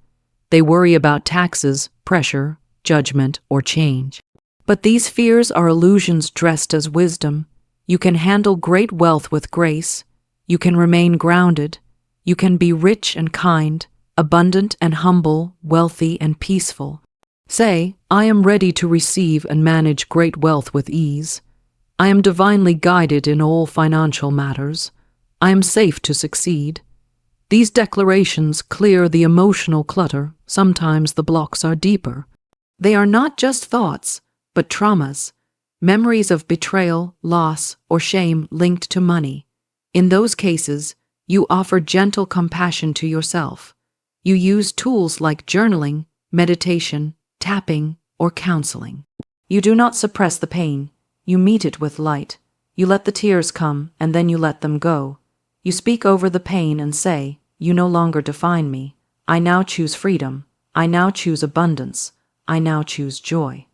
They worry about taxes, pressure, judgment, or change. But these fears are illusions dressed as wisdom. You can handle great wealth with grace. You can remain grounded. You can be rich and kind, abundant and humble, wealthy and peaceful. Say, I am ready to receive and manage great wealth with ease. I am divinely guided in all financial matters. I am safe to succeed. These declarations clear the emotional clutter. Sometimes the blocks are deeper. They are not just thoughts, but traumas, memories of betrayal, loss, or shame linked to money. In those cases, you offer gentle compassion to yourself. You use tools like journaling, meditation, tapping, or counseling. You do not suppress the pain. You meet it with light. You let the tears come, and then you let them go. You speak over the pain and say, you no longer define me. I now choose freedom. I now choose abundance. I now choose joy.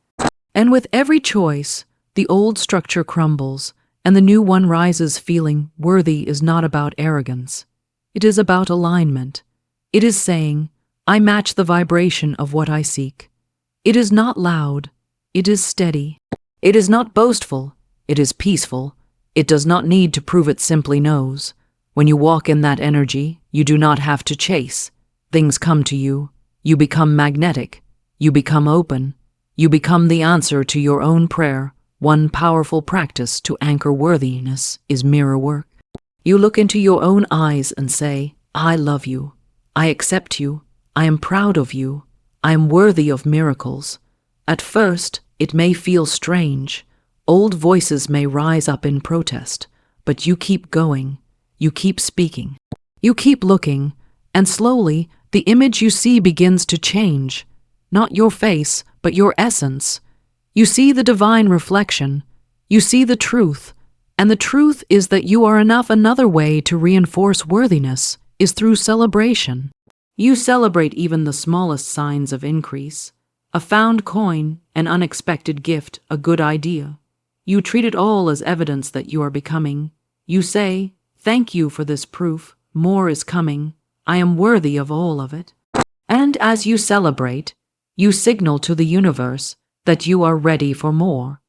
And with every choice, the old structure crumbles, and the new one rises. Feeling worthy is not about arrogance. It is about alignment. It is saying, I match the vibration of what I seek. It is not loud. It is steady. It is not boastful. It is peaceful. It does not need to prove it, simply knows. When you walk in that energy, you do not have to chase. Things come to you. You become magnetic. You become open. You become the answer to your own prayer. One powerful practice to anchor worthiness is mirror work. You look into your own eyes and say, I love you. I accept you. I am proud of you. I am worthy of miracles. At first, it may feel strange. Old voices may rise up in protest, but you keep going. You keep speaking. You keep looking, and slowly, the image you see begins to change. Not your face, but your essence. You see the divine reflection. You see the truth. And the truth is that you are enough. Another way to reinforce worthiness is through celebration. You celebrate even the smallest signs of increase. A found coin, an unexpected gift, a good idea. You treat it all as evidence that you are becoming. You say, thank you for this proof. More is coming. I am worthy of all of it. And as you celebrate, you signal to the universe that you are ready for more.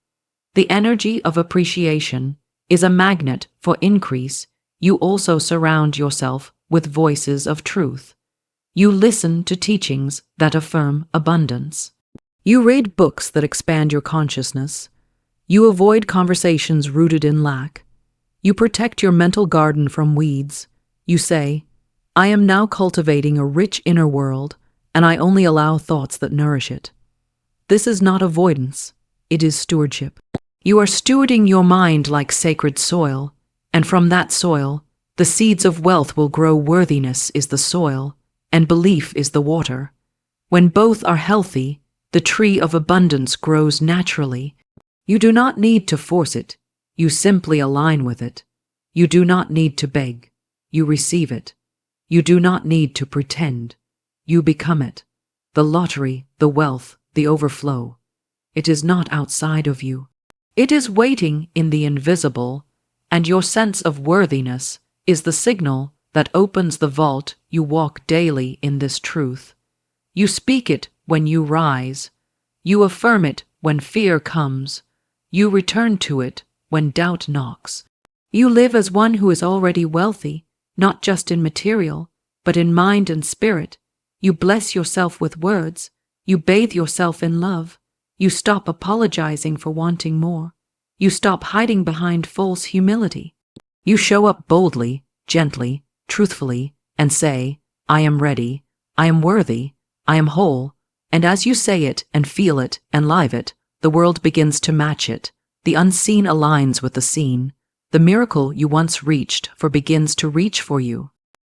The energy of appreciation is a magnet for increase. You also surround yourself with voices of truth. You listen to teachings that affirm abundance. You read books that expand your consciousness. You avoid conversations rooted in lack. You protect your mental garden from weeds. You say, I am now cultivating a rich inner world, and I only allow thoughts that nourish it. This is not avoidance, it is stewardship. You are stewarding your mind like sacred soil, and from that soil, the seeds of wealth will grow. Worthiness is the soil, and belief is the water. When both are healthy, the tree of abundance grows naturally. You do not need to force it. You simply align with it. You do not need to beg. You receive it. You do not need to pretend. You become it. The lottery, the wealth, the overflow. It is not outside of you. It is waiting in the invisible, and your sense of worthiness is the signal that opens the vault. You walk daily in this truth. You speak it when you rise. You affirm it when fear comes. You return to it when doubt knocks. You live as one who is already wealthy, not just in material, but in mind and spirit. You bless yourself with words. You bathe yourself in love. You stop apologizing for wanting more. You stop hiding behind false humility. You show up boldly, gently, truthfully, and say, I am ready, I am worthy, I am whole, and as you say it and feel it and live it, the world begins to match it. The unseen aligns with the seen. The miracle you once reached for begins to reach for you,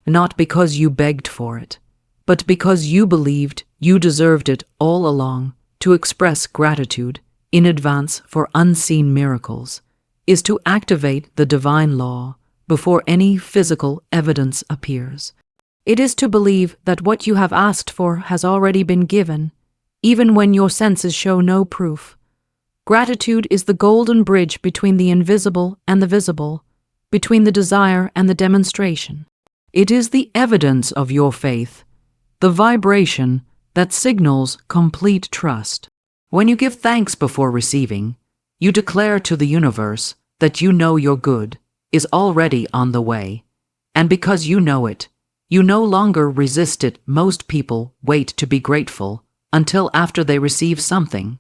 not because you begged for it, but because you believed you deserved it all along. To express gratitude in advance for unseen miracles is to activate the divine law before any physical evidence appears. It is to believe that what you have asked for has already been given, even when your senses show no proof. Gratitude is the golden bridge between the invisible and the visible, between the desire and the demonstration. It is the evidence of your faith, the vibration that signals complete trust. When you give thanks before receiving, you declare to the universe that you know your good is already on the way, and because you know it, you no longer resist it. Most people wait to be grateful until after they receive something.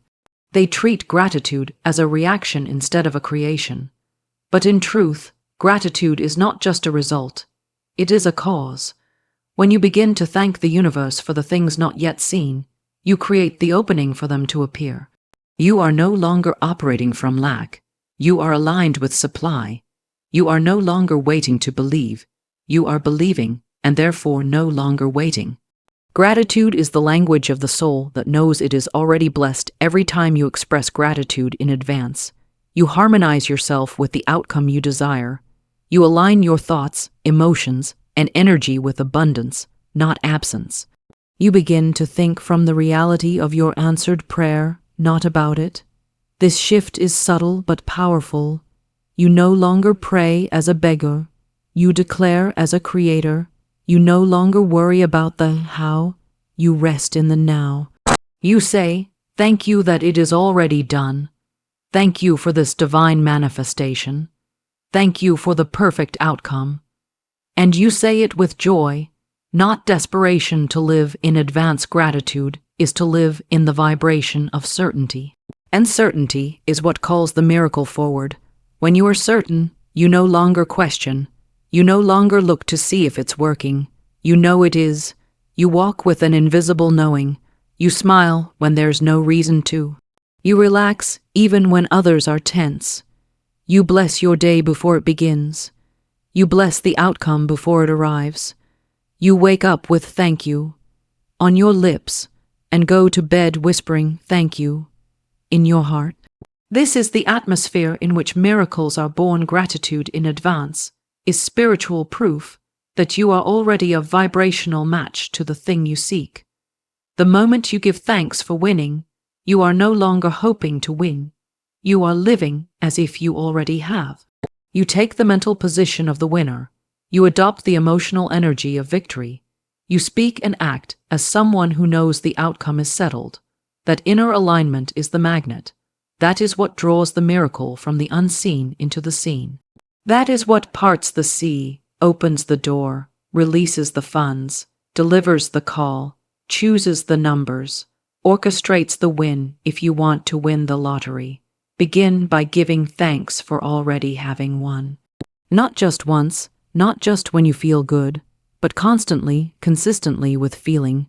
They treat gratitude as a reaction instead of a creation. But in truth, gratitude is not just a result, it is a cause. When you begin to thank the universe for the things not yet seen, you create the opening for them to appear. You are no longer operating from lack. You are aligned with supply. You are no longer waiting to believe. You are believing, and therefore no longer waiting. Gratitude is the language of the soul that knows it is already blessed. Every time you express gratitude in advance, you harmonize yourself with the outcome you desire. You align your thoughts, emotions, and energy with abundance, not absence. You begin to think from the reality of your answered prayer, not about it. This shift is subtle but powerful. You no longer pray as a beggar. You declare as a creator. You no longer worry about the how. You rest in the now. You say, thank you that it is already done. Thank you for this divine manifestation. Thank you for the perfect outcome. And you say it with joy, not desperation. To live in advance gratitude is to live in the vibration of certainty. And certainty is what calls the miracle forward. When you are certain, you no longer question. You no longer look to see if it's working. You know it is. You walk with an invisible knowing. You smile when there's no reason to. You relax even when others are tense. You bless your day before it begins. You bless the outcome before it arrives. You wake up with thank you on your lips and go to bed whispering thank you in your heart. This is the atmosphere in which miracles are born. Gratitude in advance is spiritual proof that you are already a vibrational match to the thing you seek. The moment you give thanks for winning, you are no longer hoping to win. You are living as if you already have. You take the mental position of the winner. You adopt the emotional energy of victory. You speak and act as someone who knows the outcome is settled. That inner alignment is the magnet. That is what draws the miracle from the unseen into the seen. That is what parts the sea, opens the door, releases the funds, delivers the call, chooses the numbers, orchestrates the win. If you want to win the lottery, begin by giving thanks for already having won. Not just once, not just when you feel good, but constantly, consistently with feeling.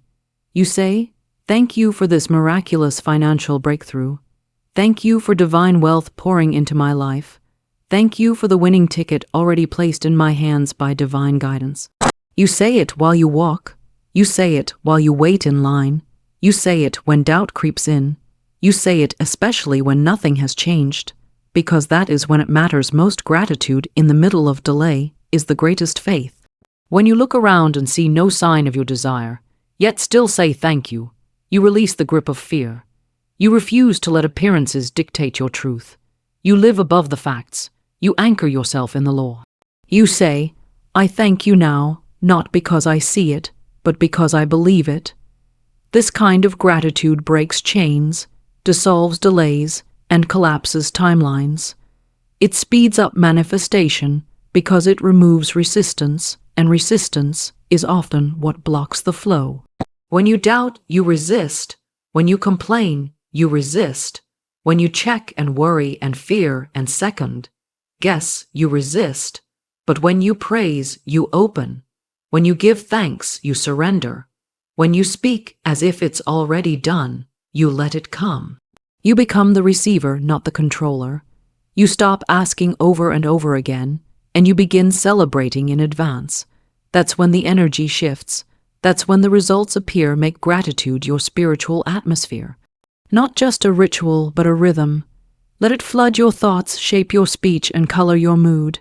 You say, thank you for this miraculous financial breakthrough. Thank you for divine wealth pouring into my life. Thank you for the winning ticket already placed in my hands by divine guidance. You say it while you walk. You say it while you wait in line. You say it when doubt creeps in. You say it especially when nothing has changed, because that is when it matters most. Gratitude in the middle of delay is the greatest faith. When you look around and see no sign of your desire, yet still say thank you, you release the grip of fear. You refuse to let appearances dictate your truth. You live above the facts. You anchor yourself in the law. You say, I thank you now, not because I see it, but because I believe it. This kind of gratitude breaks chains, dissolves delays, and collapses timelines. It speeds up manifestation because it removes resistance, and resistance is often what blocks the flow. When you doubt, you resist. When you complain, you resist. When you check and worry and fear and second guess, you resist. But when you praise, you open. When you give thanks, you surrender. When you speak as if it's already done, you let it come. You become the receiver, not the controller. You stop asking over and over again, and you begin celebrating in advance. That's when the energy shifts. That's when the results appear. Make gratitude your spiritual atmosphere. Not just a ritual, but a rhythm. Let it flood your thoughts, shape your speech, and color your mood.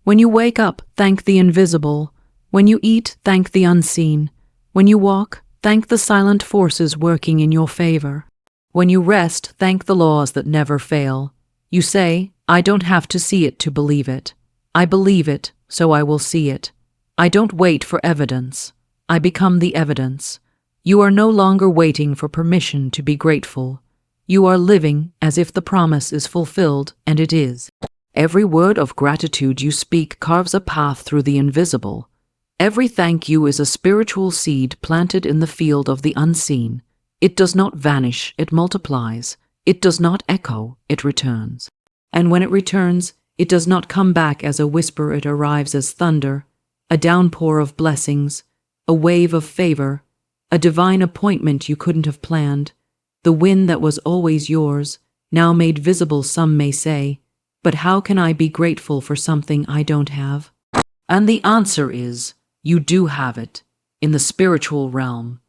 When you wake up, thank the invisible. When you eat, thank the unseen. When you walk, thank the silent forces working in your favor. When you rest, thank the laws that never fail. You say, I don't have to see it to believe it. I believe it, so I will see it. I don't wait for evidence. I become the evidence. You are no longer waiting for permission to be grateful. You are living as if the promise is fulfilled, and it is. Every word of gratitude you speak carves a path through the invisible. Every thank you is a spiritual seed planted in the field of the unseen. It does not vanish, it multiplies. It does not echo, it returns. And when it returns, it does not come back as a whisper, it arrives as thunder, a downpour of blessings, a wave of favor, a divine appointment you couldn't have planned, the win that was always yours, now made visible. Some may say, but how can I be grateful for something I don't have? And the answer is, you do have it, in the spiritual realm.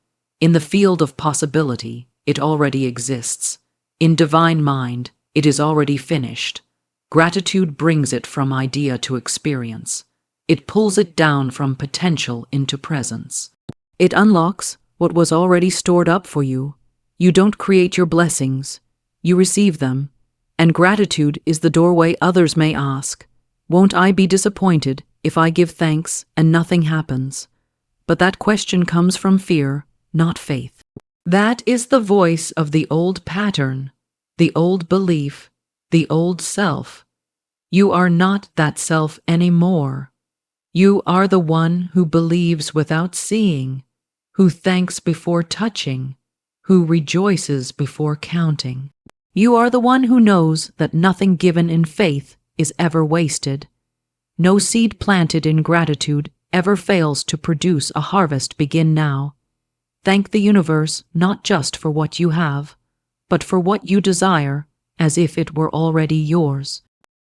In the field of possibility, it already exists. In divine mind, it is already finished. Gratitude brings it from idea to experience. It pulls it down from potential into presence. It unlocks what was already stored up for you. You don't create your blessings, you receive them. And gratitude is the doorway. Others may ask, won't I be disappointed if I give thanks and nothing happens? But that question comes from fear, not faith. That is the voice of the old pattern, the old belief, the old self. You are not that self anymore. You are the one who believes without seeing, who thanks before touching, who rejoices before counting. You are the one who knows that nothing given in faith is ever wasted. No seed planted in gratitude ever fails to produce a harvest. Begin now. Thank the universe not just for what you have, but for what you desire, as if it were already yours.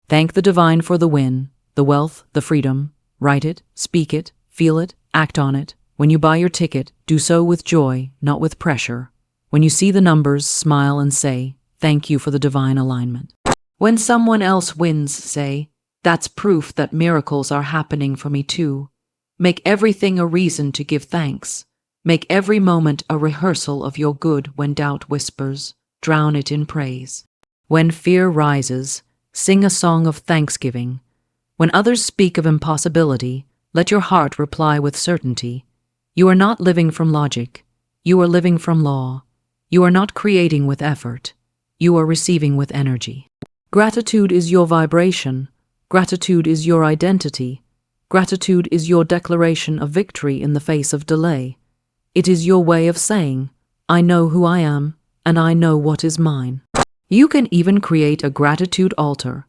Thank the divine for the win, the wealth, the freedom. Write it, speak it, feel it, act on it. When you buy your ticket, do so with joy, not with pressure. When you see the numbers, smile and say, thank you for the divine alignment. When someone else wins, say, that's proof that miracles are happening for me too. Make everything a reason to give thanks. Make every moment a rehearsal of your good. When doubt whispers, drown it in praise. When fear rises, sing a song of thanksgiving. When others speak of impossibility, let your heart reply with certainty. You are not living from logic. You are living from law. You are not creating with effort. You are receiving with energy. Gratitude is your vibration. Gratitude is your identity. Gratitude is your declaration of victory in the face of delay. It is your way of saying, I know who I am, and I know what is mine. You can even create a gratitude altar,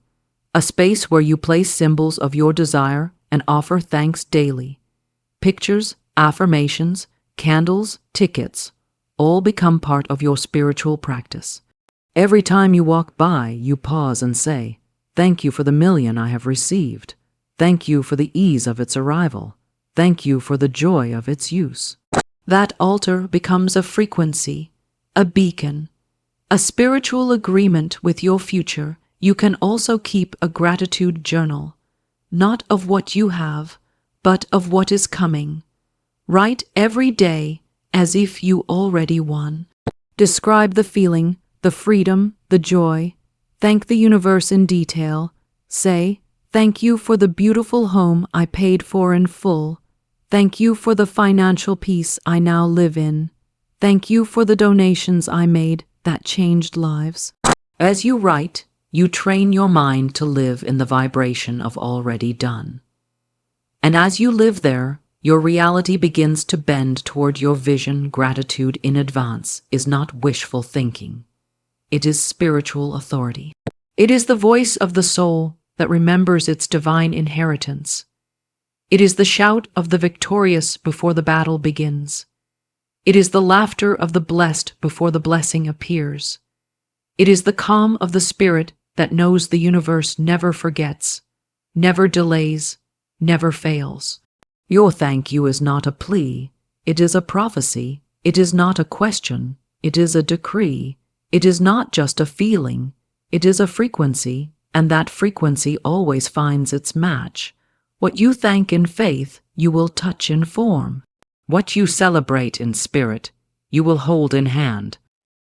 a space where you place symbols of your desire and offer thanks daily. Pictures, affirmations, candles, tickets, all become part of your spiritual practice. Every time you walk by, you pause and say, thank you for the million I have received. Thank you for the ease of its arrival. Thank you for the joy of its use. That altar becomes a frequency, a beacon, a spiritual agreement with your future. You can also keep a gratitude journal, not of what you have, but of what is coming. Write every day as if you already won. Describe the feeling, the freedom, the joy. Thank the universe in detail. Say, thank you for the beautiful home I paid for in full. Thank you for the financial peace I now live in. Thank you for the donations I made that changed lives. As you write, you train your mind to live in the vibration of already done. And as you live there, your reality begins to bend toward your vision. Gratitude in advance is not wishful thinking. It is spiritual authority. It is the voice of the soul that remembers its divine inheritance. It is the shout of the victorious before the battle begins. It is the laughter of the blessed before the blessing appears. It is the calm of the spirit that knows the universe never forgets, never delays, never fails. Your thank you is not a plea, it is a prophecy, it is not a question, it is a decree, it is not just a feeling, it is a frequency, and that frequency always finds its match. What you thank in faith, you will touch in form. What you celebrate in spirit, you will hold in hand.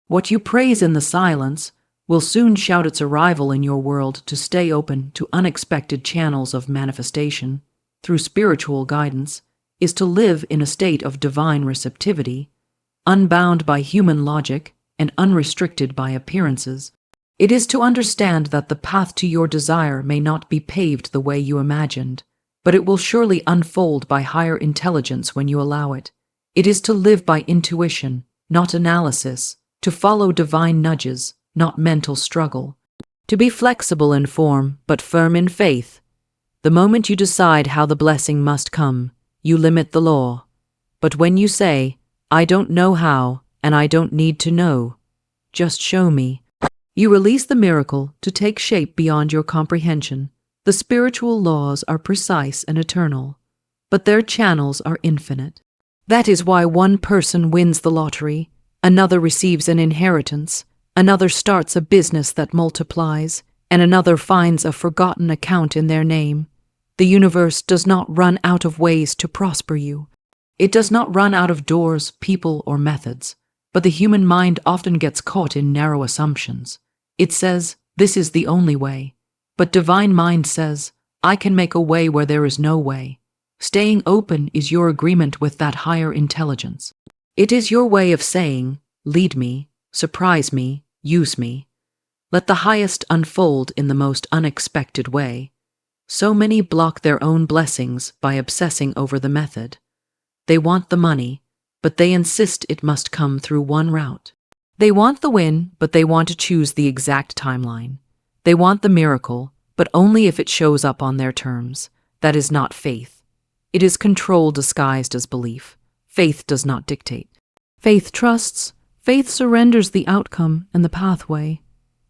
What you praise in the silence will soon shout its arrival in your world. To stay open to unexpected channels of manifestation through spiritual guidance is to live in a state of divine receptivity, unbound by human logic and unrestricted by appearances. It is to understand that the path to your desire may not be paved the way you imagined, but it will surely unfold by higher intelligence when you allow it. It is to live by intuition, not analysis, to follow divine nudges, not mental struggle, to be flexible in form but firm in faith. The moment you decide how the blessing must come, you limit the law. But when you say, I don't know how, and I don't need to know, just show me, you release the miracle to take shape beyond your comprehension. The spiritual laws are precise and eternal, but their channels are infinite. That is why one person wins the lottery, another receives an inheritance, another starts a business that multiplies, and another finds a forgotten account in their name. The universe does not run out of ways to prosper you. It does not run out of doors, people, or methods, but the human mind often gets caught in narrow assumptions. It says, this is the only way. But divine mind says, I can make a way where there is no way. Staying open is your agreement with that higher intelligence. It is your way of saying, lead me, surprise me, use me. Let the highest unfold in the most unexpected way. So many block their own blessings by obsessing over the method. They want the money, but they insist it must come through one route. They want the win, but they want to choose the exact timeline. They want the miracle, but only if it shows up on their terms. That is not faith. It is control disguised as belief. Faith does not dictate. Faith trusts. Faith surrenders the outcome and the pathway.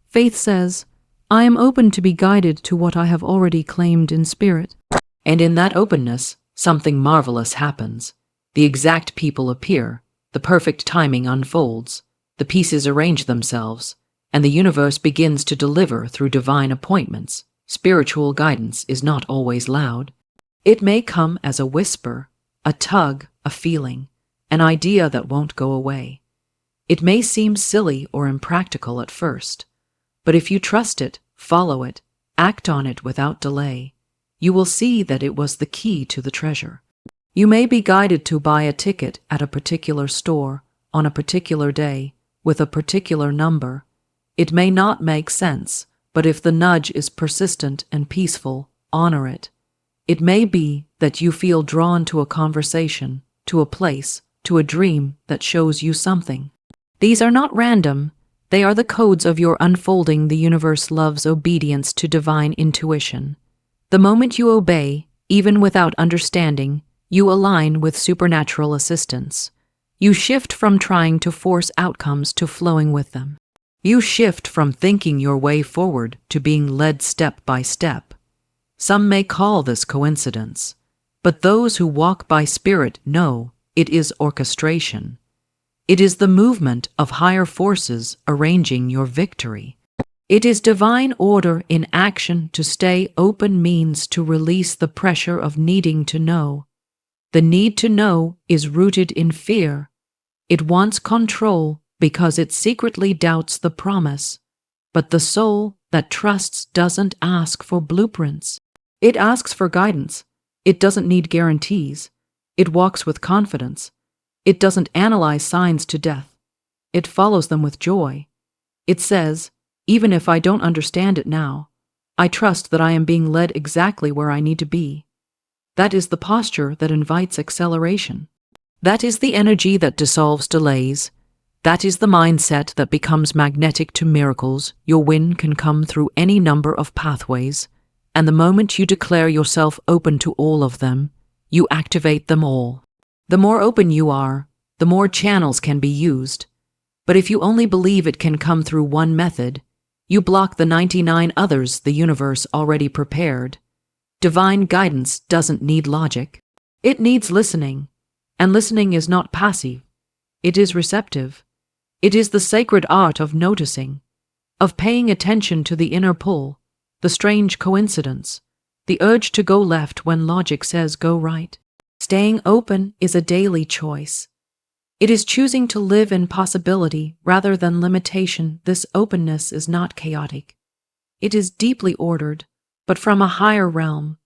Faith says, I am open to be guided to what I have already claimed in spirit. And in that openness, something marvelous happens. The exact people appear. The perfect timing unfolds. The pieces arrange themselves, and the universe begins to deliver through divine appointments. Spiritual guidance is not always loud. It may come as a whisper, a tug, a feeling, an idea that won't go away. It may seem silly or impractical at first, but if you trust it, follow it, act on it without delay, you will see that it was the key to the treasure. You may be guided to buy a ticket at a particular store on a particular day with a particular number. It may not make sense, but if the nudge is persistent and peaceful, honor it. It may be that you feel drawn to a conversation, to a place, to a dream that shows you something. These are not random. They are the codes of your unfolding. The universe loves obedience to divine intuition. The moment you obey, even without understanding, you align with supernatural assistance. You shift from trying to force outcomes to flowing with them. You shift from thinking your way forward to being led step by step. Some may call this coincidence, but those who walk by spirit know it is orchestration. It is the movement of higher forces arranging your victory. It is divine order in action. To stay open means to release the pressure of needing to know. The need to know is rooted in fear. It wants control because it secretly doubts the promise. But the soul that trusts doesn't ask for blueprints. It asks for guidance. It doesn't need guarantees. It walks with confidence. It doesn't analyze signs to death. It follows them with joy. It says, even if I don't understand it now, I trust that I am being led exactly where I need to be. That is the posture that invites acceleration. That is the energy that dissolves delays. That is the mindset that becomes magnetic to miracles. Your win can come through any number of pathways, and the moment you declare yourself open to all of them, you activate them all. The more open you are, the more channels can be used. But if you only believe it can come through one method, you block the 99 others the universe already prepared. Divine guidance doesn't need logic. It needs listening. And listening is not passive. It is receptive. It is the sacred art of noticing, of paying attention to the inner pull, the strange coincidence, the urge to go left when logic says go right. Staying open is a daily choice. It is choosing to live in possibility rather than limitation. This openness is not chaotic. It is deeply ordered, but from a higher realm.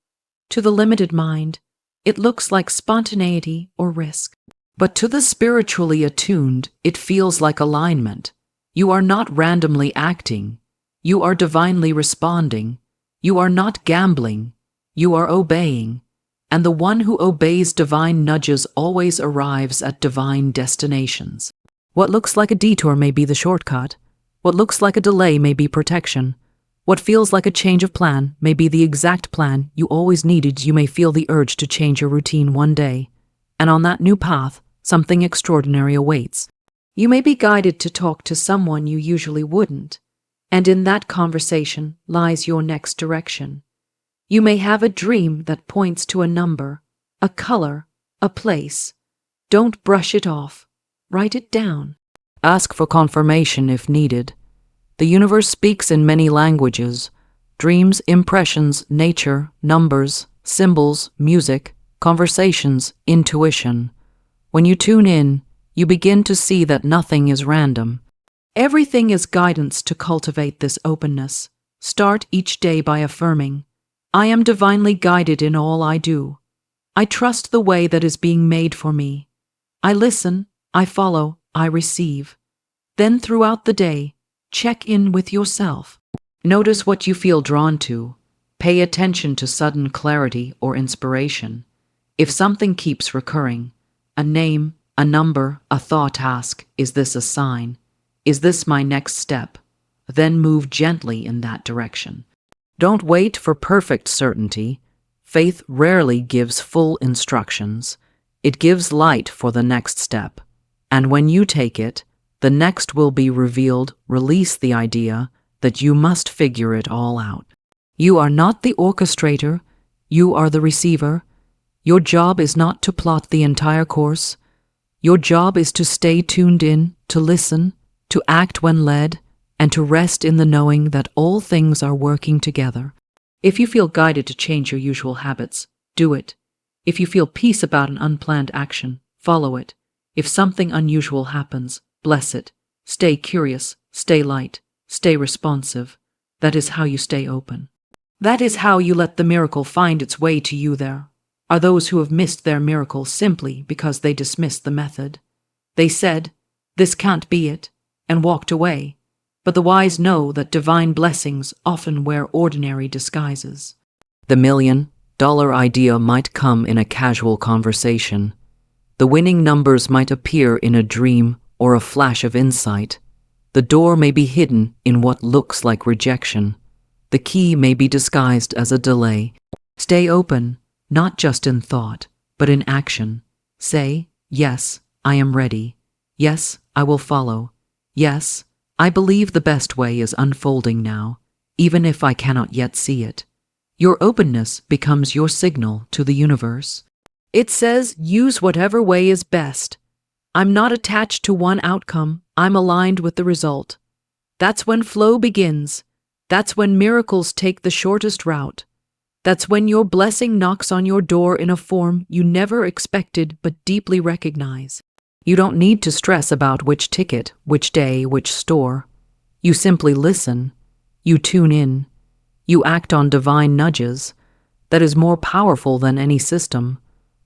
To the limited mind, it looks like spontaneity or risk. But to the spiritually attuned, it feels like alignment. You are not randomly acting. You are divinely responding. You are not gambling. You are obeying. And the one who obeys divine nudges always arrives at divine destinations. What looks like a detour may be the shortcut. What looks like a delay may be protection. What feels like a change of plan may be the exact plan you always needed. You may feel the urge to change your routine one day, and on that new path, something extraordinary awaits. You may be guided to talk to someone you usually wouldn't, and in that conversation lies your next direction. You may have a dream that points to a number, a color, a place. Don't brush it off. Write it down. Ask for confirmation if needed. The universe speaks in many languages: dreams, impressions, nature, numbers, symbols, music, conversations, intuition. When you tune in, you begin to see that nothing is random. Everything is guidance. To cultivate this openness, start each day by affirming, I am divinely guided in all I do. I trust the way that is being made for me. I listen, I follow, I receive. Then throughout the day, check in with yourself. Notice what you feel drawn to. Pay attention to sudden clarity or inspiration. If something keeps recurring, a name, a number, a thought, ask, is this a sign? Is this my next step? Then move gently in that direction. Don't wait for perfect certainty. Faith rarely gives full instructions. It gives light for the next step. And when you take it, the next will be revealed. Release the idea that you must figure it all out. You are not the orchestrator. You are the receiver. Your job is not to plot the entire course. Your job is to stay tuned in, to listen, to act when led, and to rest in the knowing that all things are working together. If you feel guided to change your usual habits, do it. If you feel peace about an unplanned action, follow it. If something unusual happens, bless it. Stay curious, stay light, stay responsive. That is how you stay open. That is how you let the miracle find its way to you. There are those who have missed their miracle simply because they dismissed the method. They said, "This can't be it," and walked away. But the wise know that divine blessings often wear ordinary disguises. The $1,000,000 idea might come in a casual conversation. The winning numbers might appear in a dream or a flash of insight. The door may be hidden in what looks like rejection. The key may be disguised as a delay. Stay open, not just in thought, but in action. Say, yes, I am ready. Yes, I will follow. Yes, I believe the best way is unfolding now, even if I cannot yet see it. Your openness becomes your signal to the universe. It says, use whatever way is best. I'm not attached to one outcome, I'm aligned with the result. That's when flow begins. That's when miracles take the shortest route. That's when your blessing knocks on your door in a form you never expected but deeply recognize. You don't need to stress about which ticket, which day, which store. You simply listen. You tune in. You act on divine nudges. That is more powerful than any system,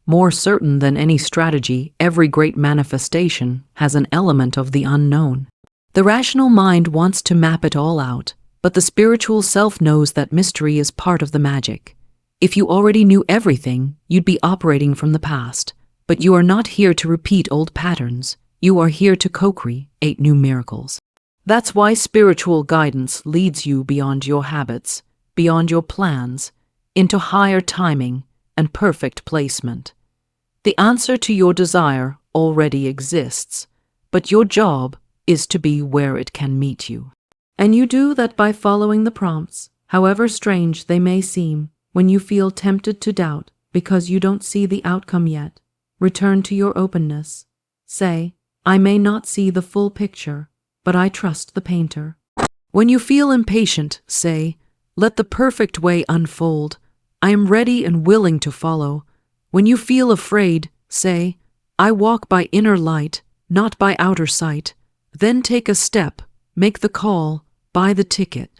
more certain than any strategy. Every great manifestation has an element of the unknown. The rational mind wants to map it all out, but the spiritual self knows that mystery is part of the magic. If you already knew everything, you'd be operating from the past. But you are not here to repeat old patterns. You are here to co-create new miracles. That's why spiritual guidance leads you beyond your habits, beyond your plans, into higher timing, and perfect placement. The answer to your desire already exists, but your job is to be where it can meet you. And you do that by following the prompts, however strange they may seem. When you feel tempted to doubt because you don't see the outcome yet, return to your openness. Say, I may not see the full picture, but I trust the painter. When you feel impatient, say, let the perfect way unfold. I am ready and willing to follow. When you feel afraid, say, I walk by inner light, not by outer sight. Then take a step, make the call, buy the ticket.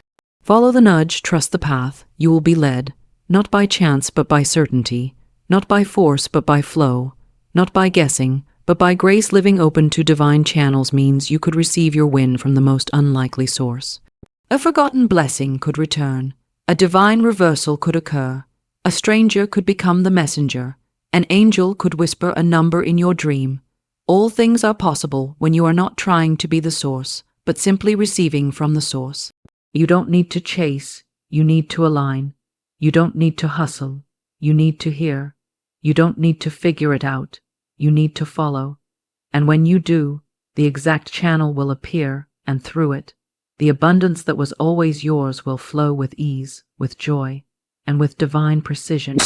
Follow the nudge, trust the path. You will be led, not by chance but by certainty, not by force but by flow, not by guessing, but by grace. Living open to divine channels means you could receive your win from the most unlikely source. A forgotten blessing could return, a divine reversal could occur, a stranger could become the messenger, an angel could whisper a number in your dream. All things are possible when you are not trying to be the source, but simply receiving from the source. You don't need to chase, you need to align. You don't need to hustle, you need to hear. You don't need to figure it out, you need to follow. And when you do, the exact channel will appear, and through it, the abundance that was always yours will flow with ease, with joy, and with divine precision.